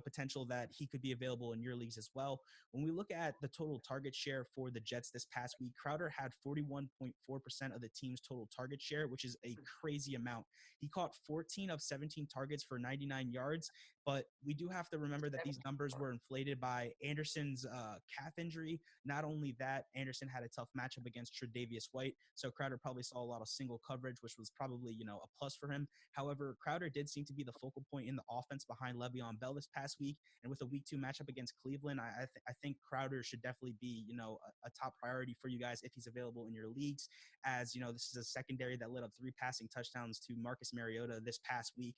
potential that he could be available in your leagues as well. When we look at the total target share for the Jets this past week, Crowder had 41.4% of the team's total target share, which is a crazy amount. He caught 14 of 17 targets for 99 yards, but we do have to remember that these numbers were inflated by Anderson's calf injury. Not only that, Anderson had a tough matchup against Tre'Davious White, so Crowder probably saw a lot of single coverage, which was probably, a plus for him. However, Crowder did seem to be the focal point in the offense behind Le'Veon Bell this past week, and with a week 2 matchup against Cleveland, I think Crowder should definitely be, a top priority for you guys if he's available in your leagues, as, this is a secondary that lit up 3 passing touchdowns to Marcus Mariota this past week.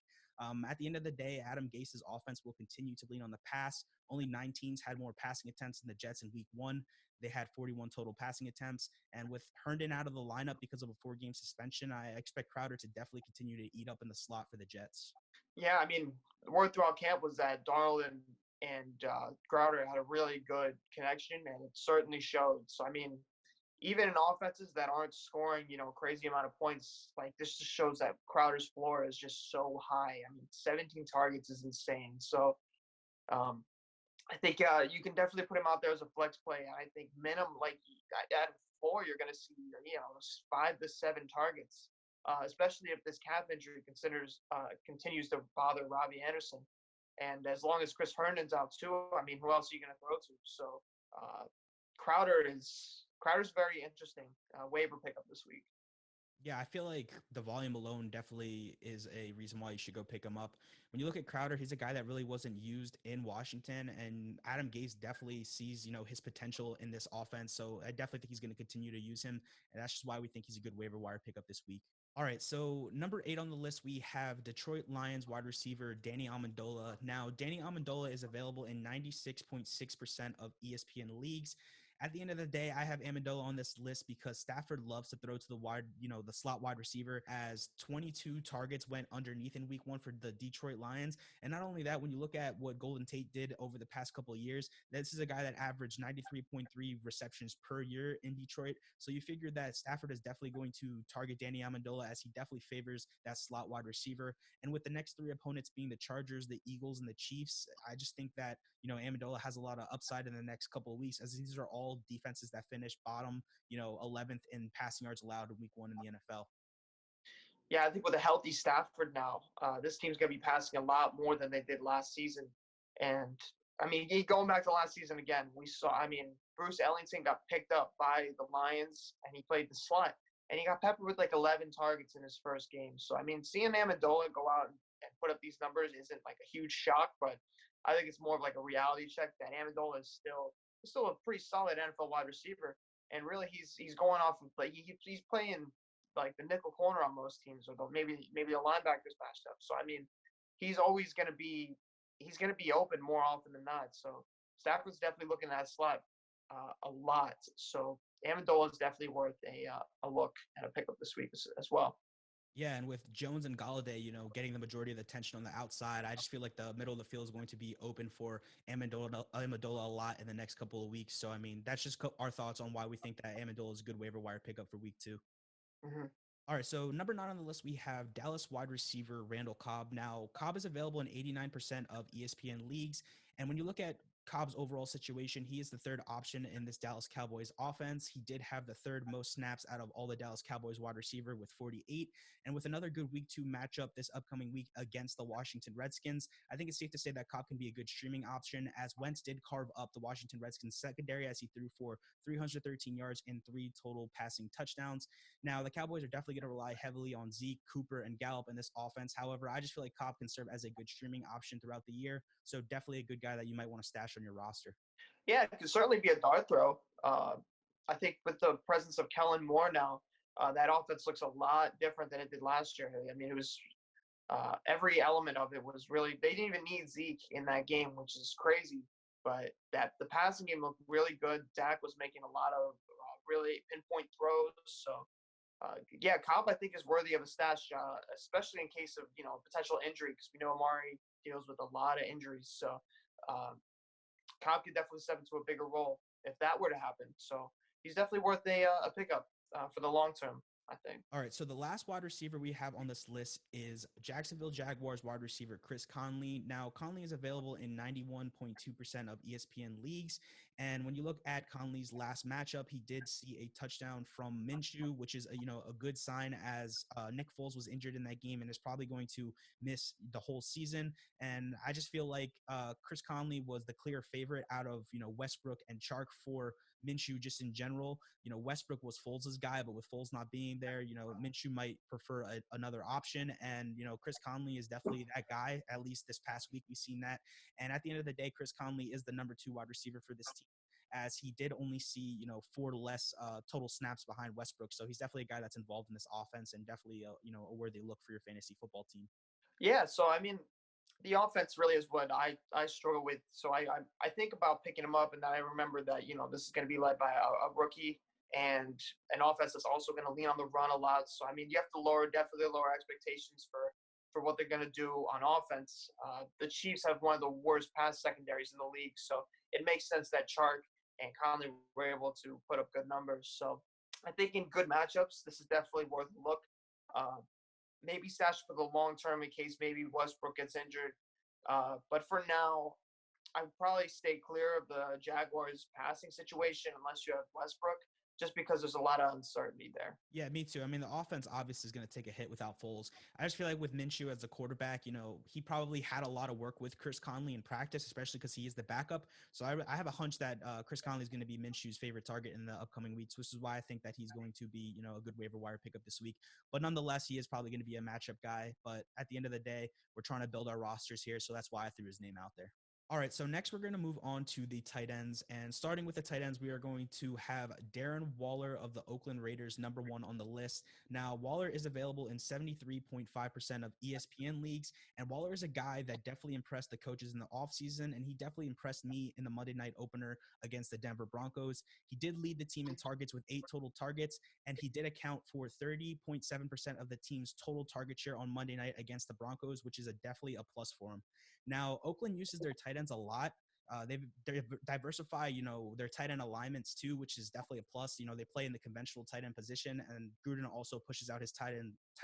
At the end of the day, Adam Gase's offense will continue to lean on the pass. Only 9 teams had more passing attempts than the Jets in week 1. They had 41 total passing attempts. And with Herndon out of the lineup because of a 4-game suspension, I expect Crowder to definitely continue to eat up in the slot for the Jets.
Yeah, I mean, the word throughout camp was that Darnold and Crowder had a really good connection, and it certainly showed. So, I mean, even in offenses that aren't scoring, crazy amount of points, like this just shows that Crowder's floor is just so high. I mean, 17 targets is insane. So I think you can definitely put him out there as a flex play. I think minimum, like at 4, you're going to see, 5 to 7 targets, especially if this calf injury continues to bother Robbie Anderson. And as long as Chris Herndon's out too, I mean, who else are you going to throw to? So Crowder's very interesting waiver pickup this week.
Yeah, I feel like the volume alone definitely is a reason why you should go pick him up. When you look at Crowder, he's a guy that really wasn't used in Washington, and Adam Gase definitely sees, his potential in this offense. So I definitely think he's going to continue to use him, and that's just why we think he's a good waiver wire pickup this week. All right, so number 8 on the list, we have Detroit Lions wide receiver Danny Amendola. Now, Danny Amendola is available in 96.6% of ESPN leagues. At the end of the day, I have Amendola on this list because Stafford loves to throw to the wide, the slot wide receiver, as 22 targets went underneath in week 1 for the Detroit Lions. And not only that, when you look at what Golden Tate did over the past couple of years, this is a guy that averaged 93.3 receptions per year in Detroit. So you figure that Stafford is definitely going to target Danny Amendola, as he definitely favors that slot wide receiver. And with the next 3 opponents being the Chargers, the Eagles, and the Chiefs, I just think that, Amendola has a lot of upside in the next couple of weeks, as these are all defenses that finish bottom, 11th in passing yards allowed in week 1 in the NFL.
Yeah, I think with a healthy Stafford now, this team's going to be passing a lot more than they did last season. And, I mean, going back to last season again, Bruce Ellington got picked up by the Lions, and he played the slot. And he got peppered with like 11 targets in his first game. So, I mean, seeing Amendola go out and put up these numbers isn't like a huge shock, but I think it's more of like a reality check that Amendola is still a pretty solid NFL wide receiver. And really, he's going off of he's playing like the nickel corner on most teams, or maybe a linebacker's matched up. So I mean, he's gonna be open more often than not. So Stafford's definitely looking at that slot a lot. So Amendola is definitely worth a look and a pickup this week as well.
Yeah, and with Jones and Golladay, getting the majority of the attention on the outside, I just feel like the middle of the field is going to be open for Amendola a lot in the next couple of weeks. So, I mean, that's just our thoughts on why we think that Amendola is a good waiver wire pickup for week 2.
Mm-hmm.
All right, so number 9 on the list, we have Dallas wide receiver Randall Cobb. Now, Cobb is available in 89% of ESPN leagues. And when you look at Cobb's overall situation, he is the 3rd option in this Dallas Cowboys offense. He did have the 3rd most snaps out of all the Dallas Cowboys wide receiver with 48. And with another good week 2 matchup this upcoming week against the Washington Redskins, I think it's safe to say that Cobb can be a good streaming option, as Wentz did carve up the Washington Redskins secondary as he threw for 313 yards and 3 total passing touchdowns. Now, the Cowboys are definitely going to rely heavily on Zeke, Cooper, and Gallup in this offense. However, I just feel like Cobb can serve as a good streaming option throughout the year. So definitely a good guy that you might want to stash on your roster.
Yeah, it could certainly be a dart throw. I think with the presence of Kellen Moore now, that offense looks a lot different than it did last year. I mean, it was every element of it was really – they didn't even need Zeke in that game, which is crazy. But the passing game looked really good. Dak was making a lot of really pinpoint throws. So, yeah, Cobb, I think, is worthy of a stash, especially in case of, potential injury, because we know Amari deals with a lot of injuries. So, Cobb could definitely step into a bigger role. if that were to happen. So he's definitely worth a pickup for the long term, I think.
All right, so the last wide receiver we have on this list is Jacksonville Jaguars wide receiver Chris Conley. Now, Conley is available in 91.2% of ESPN leagues. And when you look at Conley's last matchup, he did see a touchdown from Minshew, which is a good sign, as Nick Foles was injured in that game and is probably going to miss the whole season. And I just feel like Chris Conley was the clear favorite out of Westbrook and Chark for Minshew just in general. Westbrook was Foles' guy, but with Foles not being there, Minshew might prefer another option. And, Chris Conley is definitely that guy. At least this past week, we've seen that. And at the end of the day, Chris Conley is the number 2 wide receiver for this team, as he did only see, 4 less total snaps behind Westbrook. So he's definitely a guy that's involved in this offense and definitely, a worthy look for your fantasy football team.
Yeah, so I mean, the offense really is what I struggle with. So I think about picking him up, and then I remember that this is going to be led by a rookie and an offense that's also going to lean on the run a lot. So I mean, you have to definitely lower expectations for what they're going to do on offense. The Chiefs have one of the worst pass secondaries in the league, so it makes sense that Chark and Conley were able to put up good numbers. So I think in good matchups, this is definitely worth a look. Maybe stash for the long term in case maybe Westbrook gets injured. But for now, I would probably stay clear of the Jaguars passing situation unless you have Westbrook, just because there's a lot of uncertainty there.
Yeah, me too. I mean, the offense obviously is going to take a hit without Foles. I just feel like with Minshew as a quarterback, he probably had a lot of work with Chris Conley in practice, especially because he is the backup. So I have a hunch that Chris Conley is going to be Minshew's favorite target in the upcoming weeks, which is why I think that he's going to be, a good waiver wire pickup this week. But nonetheless, he is probably going to be a matchup guy. But at the end of the day, we're trying to build our rosters here. So that's why I threw his name out there. All right, so next we're going to move on to the tight ends. And starting with the tight ends, we are going to have Darren Waller of the Oakland Raiders, number 1 on the list. Now, Waller is available in 73.5% of ESPN leagues. And Waller is a guy that definitely impressed the coaches in the offseason, and he definitely impressed me in the Monday night opener against the Denver Broncos. He did lead the team in targets with 8 total targets, and he did account for 30.7% of the team's total target share on Monday night against the Broncos, which is definitely a plus for him. Now, Oakland uses their tight ends a lot. They diversify, their tight end alignments too, which is definitely a plus. They play in the conventional tight end position, and Gruden also pushes out his tight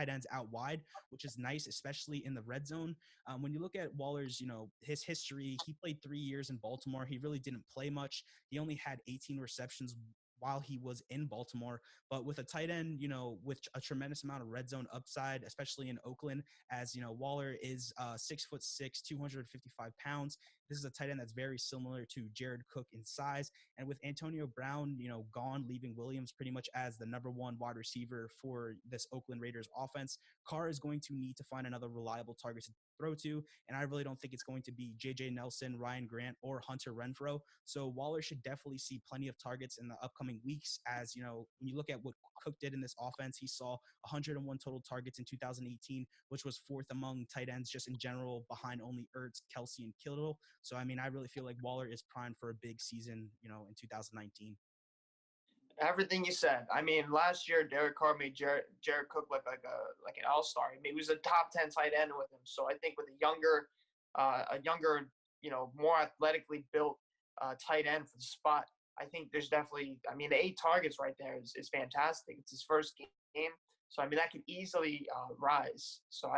ends out wide, which is nice, especially in the red zone. When you look at Waller's, his history, he played 3 years in Baltimore. He really didn't play much. He only had 18 receptions while he was in Baltimore. But with a tight end, with a tremendous amount of red zone upside, especially in Oakland, as Waller is 6'6", 255 pounds. This is a tight end that's very similar to Jared Cook in size. And with Antonio Brown, gone, leaving Williams pretty much as the number 1 wide receiver for this Oakland Raiders offense, Carr is going to need to find another reliable target to throw to. And I really don't think it's going to be J.J. Nelson, Ryan Grant, or Hunter Renfrow. So Waller should definitely see plenty of targets in the upcoming weeks. As when you look at what Cook did in this offense, he saw 101 total targets in 2018, which was 4th among tight ends just in general, behind only Ertz, Kelsey, and Kittle. So I mean, I really feel like Waller is primed for a big season, in 2019.
Everything you said. I mean, last year Derek Carr made Jared Cook look like an all-star. I mean, he was a top 10 tight end with him. So I think with a younger, more athletically built tight end for the spot, I think there's definitely. I mean, the 8 targets right there is fantastic. It's his first game, so I mean that could easily rise. So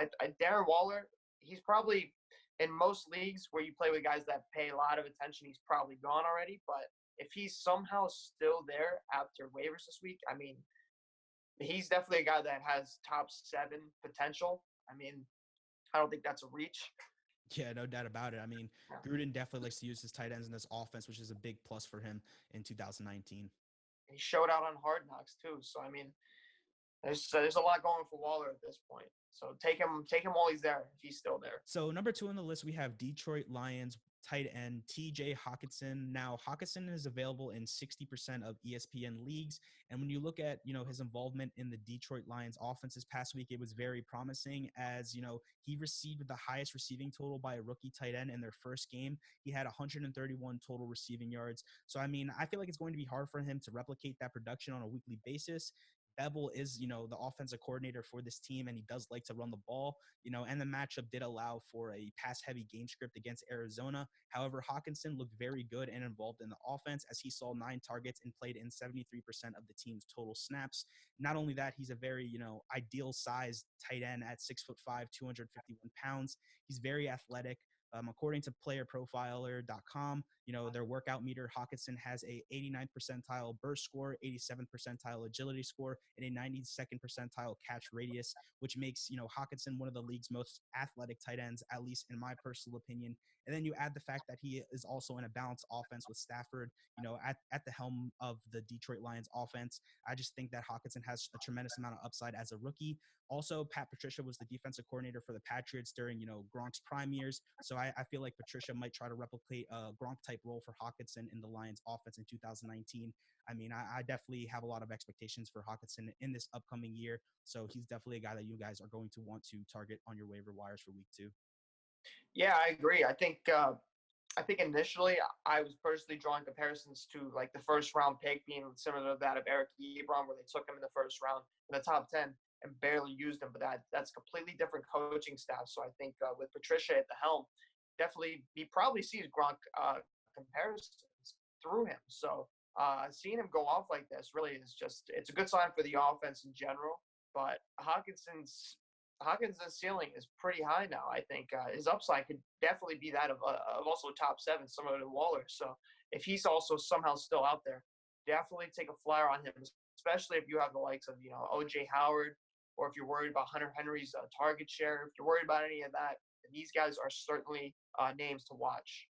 Darren Waller, he's probably in most leagues where you play with guys that pay a lot of attention, he's probably gone already, but if he's somehow still there after waivers this week, I mean, he's definitely a guy that has top 7 potential. I mean, I don't think that's a reach.
Yeah, no doubt about it. I mean, Gruden definitely likes to use his tight ends in this offense, which is a big plus for him in 2019.
He showed out on Hard Knocks too. So I mean, there's a lot going for Waller at this point. So take him while he's there if he's still there.
So number 2 on the list, we have Detroit Lions tight end TJ Hockenson. Now, Hockenson is available in 60% of ESPN leagues. And when you look at, his involvement in the Detroit Lions offense this past week, it was very promising, as, he received the highest receiving total by a rookie tight end in their first game. He had 131 total receiving yards. So, I mean, I feel like it's going to be hard for him to replicate that production on a weekly basis. Bevel is, the offensive coordinator for this team, and he does like to run the ball, and the matchup did allow for a pass-heavy game script against Arizona. However, Hockenson looked very good and involved in the offense as he saw 9 targets and played in 73% of the team's total snaps. Not only that, he's a very, ideal sized tight end at 6'5", 251 pounds. He's very athletic. According to playerprofiler.com, their workout meter, Hockenson has a 89th percentile burst score, 87th percentile agility score, and a 92nd percentile catch radius, which makes, Hockenson one of the league's most athletic tight ends, at least in my personal opinion. And then you add the fact that he is also in a balanced offense with Stafford, at the helm of the Detroit Lions offense. I just think that Hockenson has a tremendous amount of upside as a rookie. Also, Pat Patricia was the defensive coordinator for the Patriots during, Gronk's prime years. So I feel like Patricia might try to replicate a Gronk-type role for Hockenson in the Lions offense in 2019. I mean, I definitely have a lot of expectations for Hockenson in this upcoming year. So he's definitely a guy that you guys are going to want to target on your waiver wires for week 2.
Yeah, I agree. I think initially I was personally drawing comparisons to like the first round pick being similar to that of Eric Ebron, where they took him in the first round in the top 10 and barely used him. But that's completely different coaching staff. So I think with Patricia at the helm, definitely he probably sees Gronk comparisons through him. So seeing him go off like this really is it's a good sign for the offense in general. But Hawkins' ceiling is pretty high now. I think his upside could definitely be that of also top 7, similar to Waller. So if he's also somehow still out there, definitely take a flyer on him, especially if you have the likes of O.J. Howard, or if you're worried about Hunter Henry's target share. If you're worried about any of that, then these guys are certainly names to watch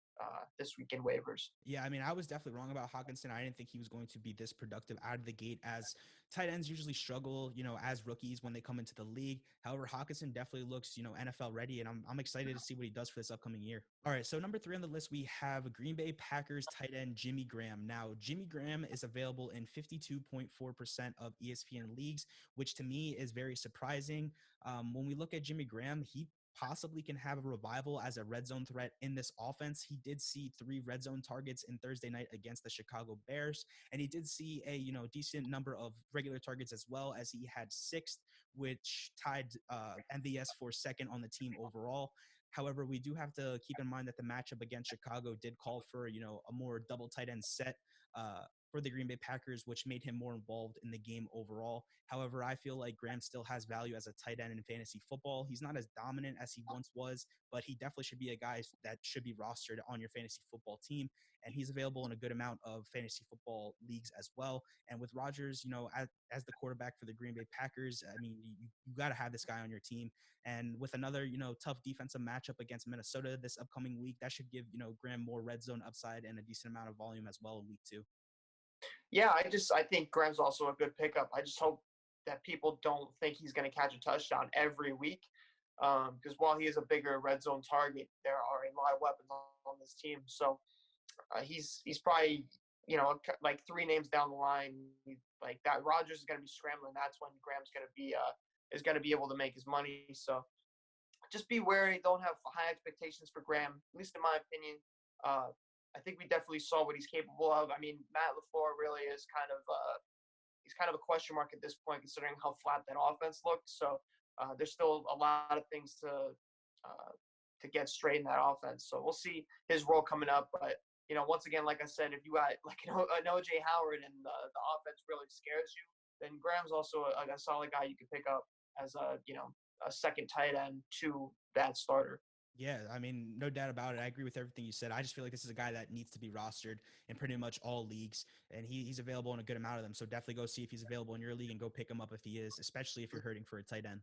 this week in waivers.
Yeah, I mean, I was definitely wrong about Hockenson. I didn't think he was going to be this productive out of the gate, as tight ends usually struggle, as rookies when they come into the league. However, Hockenson definitely looks, NFL ready, and I'm excited to see what he does for this upcoming year. All right, so number 3 on the list, we have Green Bay Packers tight end Jimmy Graham. Now, Jimmy Graham is available in 52.4% of ESPN leagues, which to me is very surprising. When we look at Jimmy Graham, he possibly can have a revival as a red zone threat in this offense. He did see 3 red zone targets in Thursday night against the Chicago Bears, and he did see a decent number of regular targets as well, as he had 6th, which tied MVS for 2nd on the team overall. However, we do have to keep in mind that the matchup against Chicago did call for a more double tight end set for the Green Bay Packers, which made him more involved in the game overall. However, I feel like Graham still has value as a tight end in fantasy football. He's not as dominant as he once was, but he definitely should be a guy that should be rostered on your fantasy football team. And he's available in a good amount of fantasy football leagues as well. And with Rodgers, as the quarterback for the Green Bay Packers, I mean, you got to have this guy on your team. And with another, tough defensive matchup against Minnesota this upcoming week, that should give, Graham more red zone upside and a decent amount of volume as well in week 2.
Yeah, I think Graham's also a good pickup. I just hope that people don't think he's going to catch a touchdown every week, because while he is a bigger red zone target, there are a lot of weapons on this team. So he's probably like 3 names down the line, like that. Rodgers is going to be scrambling. That's when Graham's going to be able to make his money. So just be wary. Don't have high expectations for Graham, at least in my opinion. I think we definitely saw what he's capable of. I mean, Matt LaFleur really is he's kind of a question mark at this point, considering how flat that offense looked. So there's still a lot of things to get straight in that offense. So we'll see his role coming up. But once again, like I said, if you got like an O.J. Howard and the offense really scares you, then Graham's also a solid guy you could pick up as a second tight end to that starter.
Yeah, I mean, no doubt about it. I agree with everything you said. I just feel like this is a guy that needs to be rostered in pretty much all leagues, and he's available in a good amount of them. So definitely go see if he's available in your league and go pick him up if he is, especially if you're hurting for a tight end.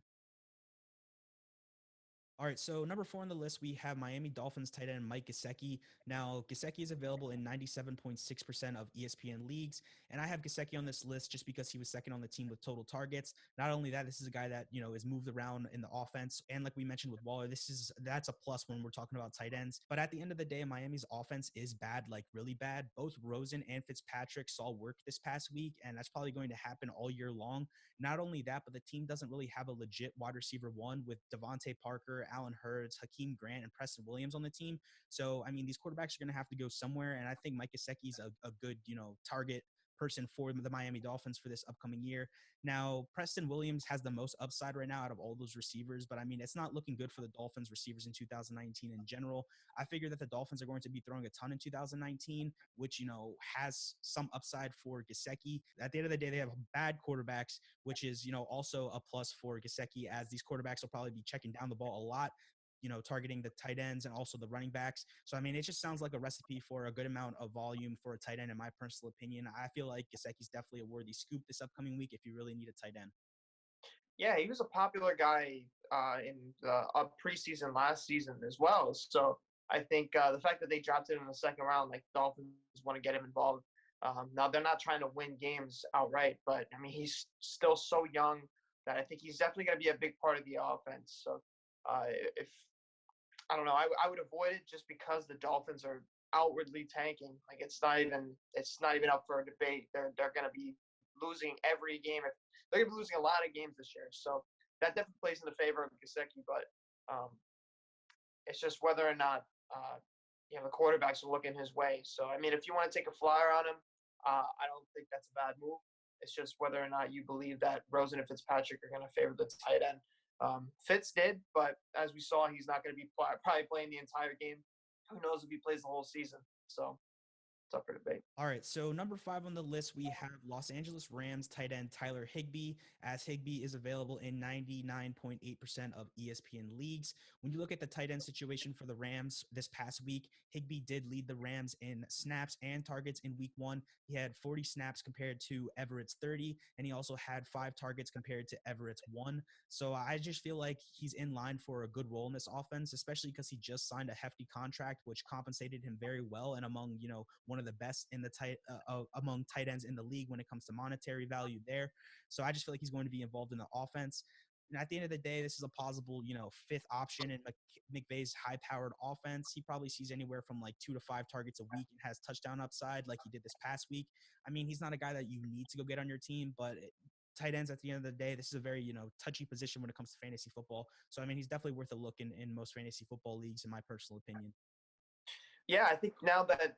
All right, so number 4 on the list, we have Miami Dolphins tight end Mike Gesicki. Now, Gesicki is available in 97.6% of ESPN leagues, and I have Gesicki on this list just because he was 2nd on the team with total targets. Not only that, this is a guy that, is moved around in the offense, and like we mentioned with Waller, that's a plus when we're talking about tight ends. But at the end of the day, Miami's offense is bad, like really bad. Both Rosen and Fitzpatrick saw work this past week, and that's probably going to happen all year long. Not only that, but the team doesn't really have a legit wide receiver 1 with Devontae Parker, Allen Hurts, Hakeem Grant, and Preston Williams on the team. So, I mean, these quarterbacks are going to have to go somewhere, and I think Mike Gesicki's a good, target person for the Miami Dolphins for this upcoming year. Now, Preston Williams has the most upside right now out of all those receivers, but I mean, it's not looking good for the Dolphins receivers in 2019 in general. I figure that the Dolphins are going to be throwing a ton in 2019, which, has some upside for Gesicki. At the end of the day, they have bad quarterbacks, which is, also a plus for Gesicki, as these quarterbacks will probably be checking down the ball a lot, targeting the tight ends and also the running backs. So, I mean, it just sounds like a recipe for a good amount of volume for a tight end, in my personal opinion. I feel like Gesicki's definitely a worthy scoop this upcoming week if you really need a tight end.
Yeah, he was a popular guy in the preseason last season as well. So I think the fact that they dropped it in the second round, like the Dolphins want to get him involved. Now they're not trying to win games outright, but I mean he's still so young that I think he's definitely going to be a big part of the offense. So if I don't know, I would avoid it just because the Dolphins are outwardly tanking. Like it's not even up for a debate. They're going to be losing every game. They're going to be losing a lot of games this year. So that definitely plays in the favor of Gesicki, but it's just whether or not the quarterbacks are looking his way. So I mean, if you want to take a flyer on him, I don't think that's a bad move. It's just whether or not you believe that Rosen and Fitzpatrick are going to favor the tight end. Fitz did, but as we saw, he's not going to be probably playing the entire game. Who knows if he plays the whole season? So it's up for debate.
All right, so number 5 on the list, we have Los Angeles Rams tight end Tyler Higbee, as Higbee is available in 99.8% of ESPN leagues. When you look at the tight end situation for the Rams this past week, Higbee did lead the Rams in snaps and targets in week 1. He had 40 snaps compared to Everett's 30, and he also had 5 targets compared to Everett's 1. So I just feel like he's in line for a good role in this offense, especially because he just signed a hefty contract, which compensated him very well and among, one of the best in the among tight ends in the league when it comes to monetary value there. So I just feel like he's going to be involved in the offense. And at the end of the day, this is a possible, 5th option in McVay's high-powered offense. He probably sees anywhere from like 2 to 5 targets a week and has touchdown upside like he did this past week. I mean, he's not a guy that you need to go get on your team, but tight ends at the end of the day, this is a very, touchy position when it comes to fantasy football. So, I mean, he's definitely worth a look in most fantasy football leagues, in my personal opinion.
Yeah, I think now that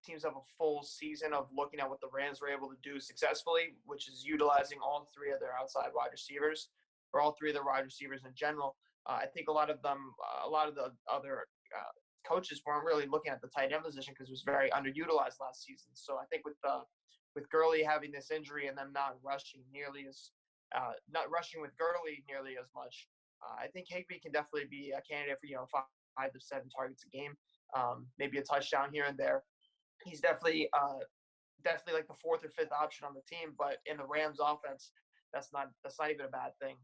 teams have a full season of looking at what the Rams were able to do successfully, which is utilizing all 3 of their outside wide receivers, or all 3 of their wide receivers in general, I think a lot of the other coaches weren't really looking at the tight end position because it was very underutilized last season. So I think with Gurley having this injury and them not rushing with Gurley nearly as much, I think Higbee can definitely be a candidate for 5 to 7 targets a game. Maybe a touchdown here and there. He's definitely like the 4th or 5th option on the team, but in the Rams offense, that's not even a bad thing.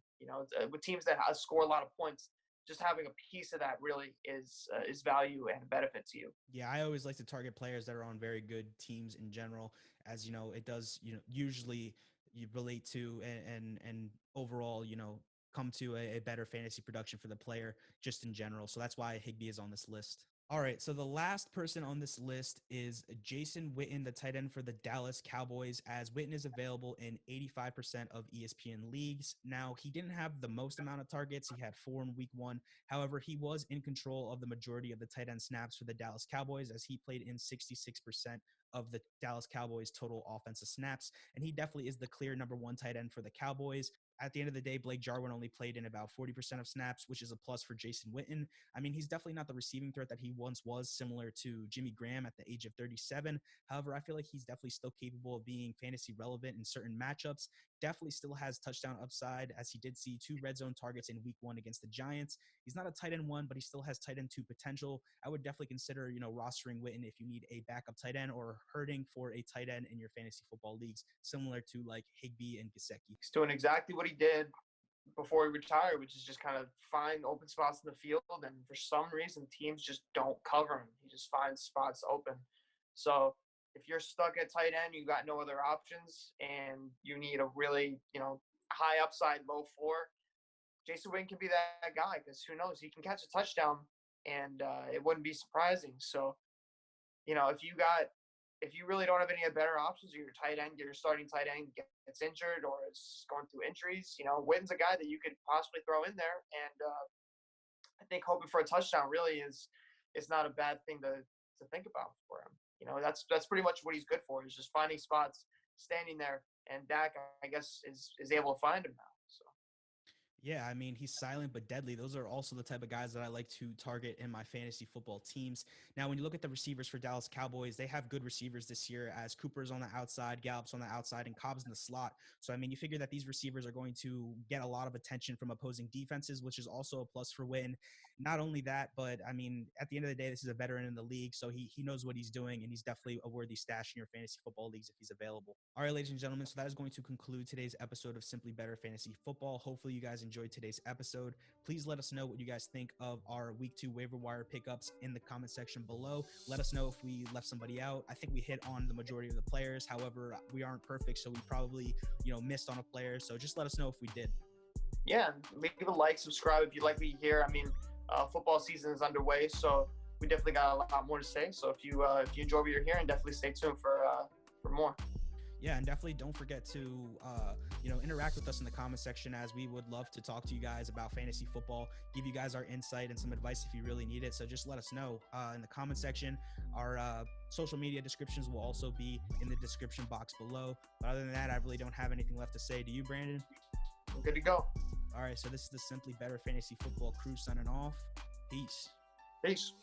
With teams that score a lot of points, just having a piece of that really is value and benefit to you.
Yeah, I always like to target players that are on very good teams in general, as it does, usually you relate to and overall, come to a better fantasy production for the player just in general. So that's why Higbee is on this list. All right, so the last person on this list is Jason Witten, the tight end for the Dallas Cowboys, as Witten is available in 85% of ESPN leagues. Now, he didn't have the most amount of targets. He had 4 in week 1. However, he was in control of the majority of the tight end snaps for the Dallas Cowboys, as he played in 66% of the Dallas Cowboys total offensive snaps. And he definitely is the clear number 1 tight end for the Cowboys. At the end of the day, Blake Jarwin only played in about 40% of snaps, which is a plus for Jason Witten. I mean, he's definitely not the receiving threat that he once was, similar to Jimmy Graham at the age of 37. However, I feel like he's definitely still capable of being fantasy relevant in certain matchups. Definitely still has touchdown upside, as he did see 2 red zone targets in week 1 against the Giants. He's not a tight end 1, but he still has tight end 2 potential. I would definitely consider, rostering Witten if you need a backup tight end or hurting for a tight end in your fantasy football leagues, similar to like Higbee and Gesicki.
He's doing exactly what he did before he retired, which is just kind of find open spots in the field, and for some reason teams just don't cover him. He just finds spots open. So if you're stuck at tight end, you got no other options, and you need a really high upside, low floor, Jason Witten can be that guy, because who knows, he can catch a touchdown, and it wouldn't be surprising. So if you really don't have any better options, or your starting tight end gets injured or is going through injuries, Witten's a guy that you could possibly throw in there. And I think hoping for a touchdown really is not a bad thing to think about for him. That's pretty much what he's good for, is just finding spots, standing there, and Dak, I guess, is able to find him now. So.
Yeah, I mean, he's silent but deadly. Those are also the type of guys that I like to target in my fantasy football teams. Now, when you look at the receivers for Dallas Cowboys, they have good receivers this year, as Cooper's on the outside, Gallup's on the outside, and Cobb's in the slot. So, I mean, you figure that these receivers are going to get a lot of attention from opposing defenses, which is also a plus for win. Not only that, but I mean, at the end of the day, this is a veteran in the league, so he knows what he's doing, and he's definitely a worthy stash in your fantasy football leagues if he's available. All right, ladies and gentlemen, so that is going to conclude today's episode of Simply Better Fantasy Football. Hopefully, you guys enjoyed today's episode. Please let us know what you guys think of our Week 2 waiver wire pickups in the comment section below. Let us know if we left somebody out. I think we hit on the majority of the players. However, we aren't perfect, so we probably, missed on a player. So just let us know if we did.
Yeah, leave a like, subscribe if you like what you hear. I mean, football season is underway, so we definitely got a lot more to say. So if you enjoy what you're hearing, definitely stay tuned for more.
Yeah, and definitely don't forget to interact with us in the comment section, as we would love to talk to you guys about fantasy football, give you guys our insight and some advice if you really need it. So just let us know in the comment section. Our social media descriptions will also be in the description box below. But other than that, I really don't have anything left to say. Do you, Brandon?
I'm good to go.
All right, so this is the Simply Better Fantasy Football crew signing off. Peace.
Peace.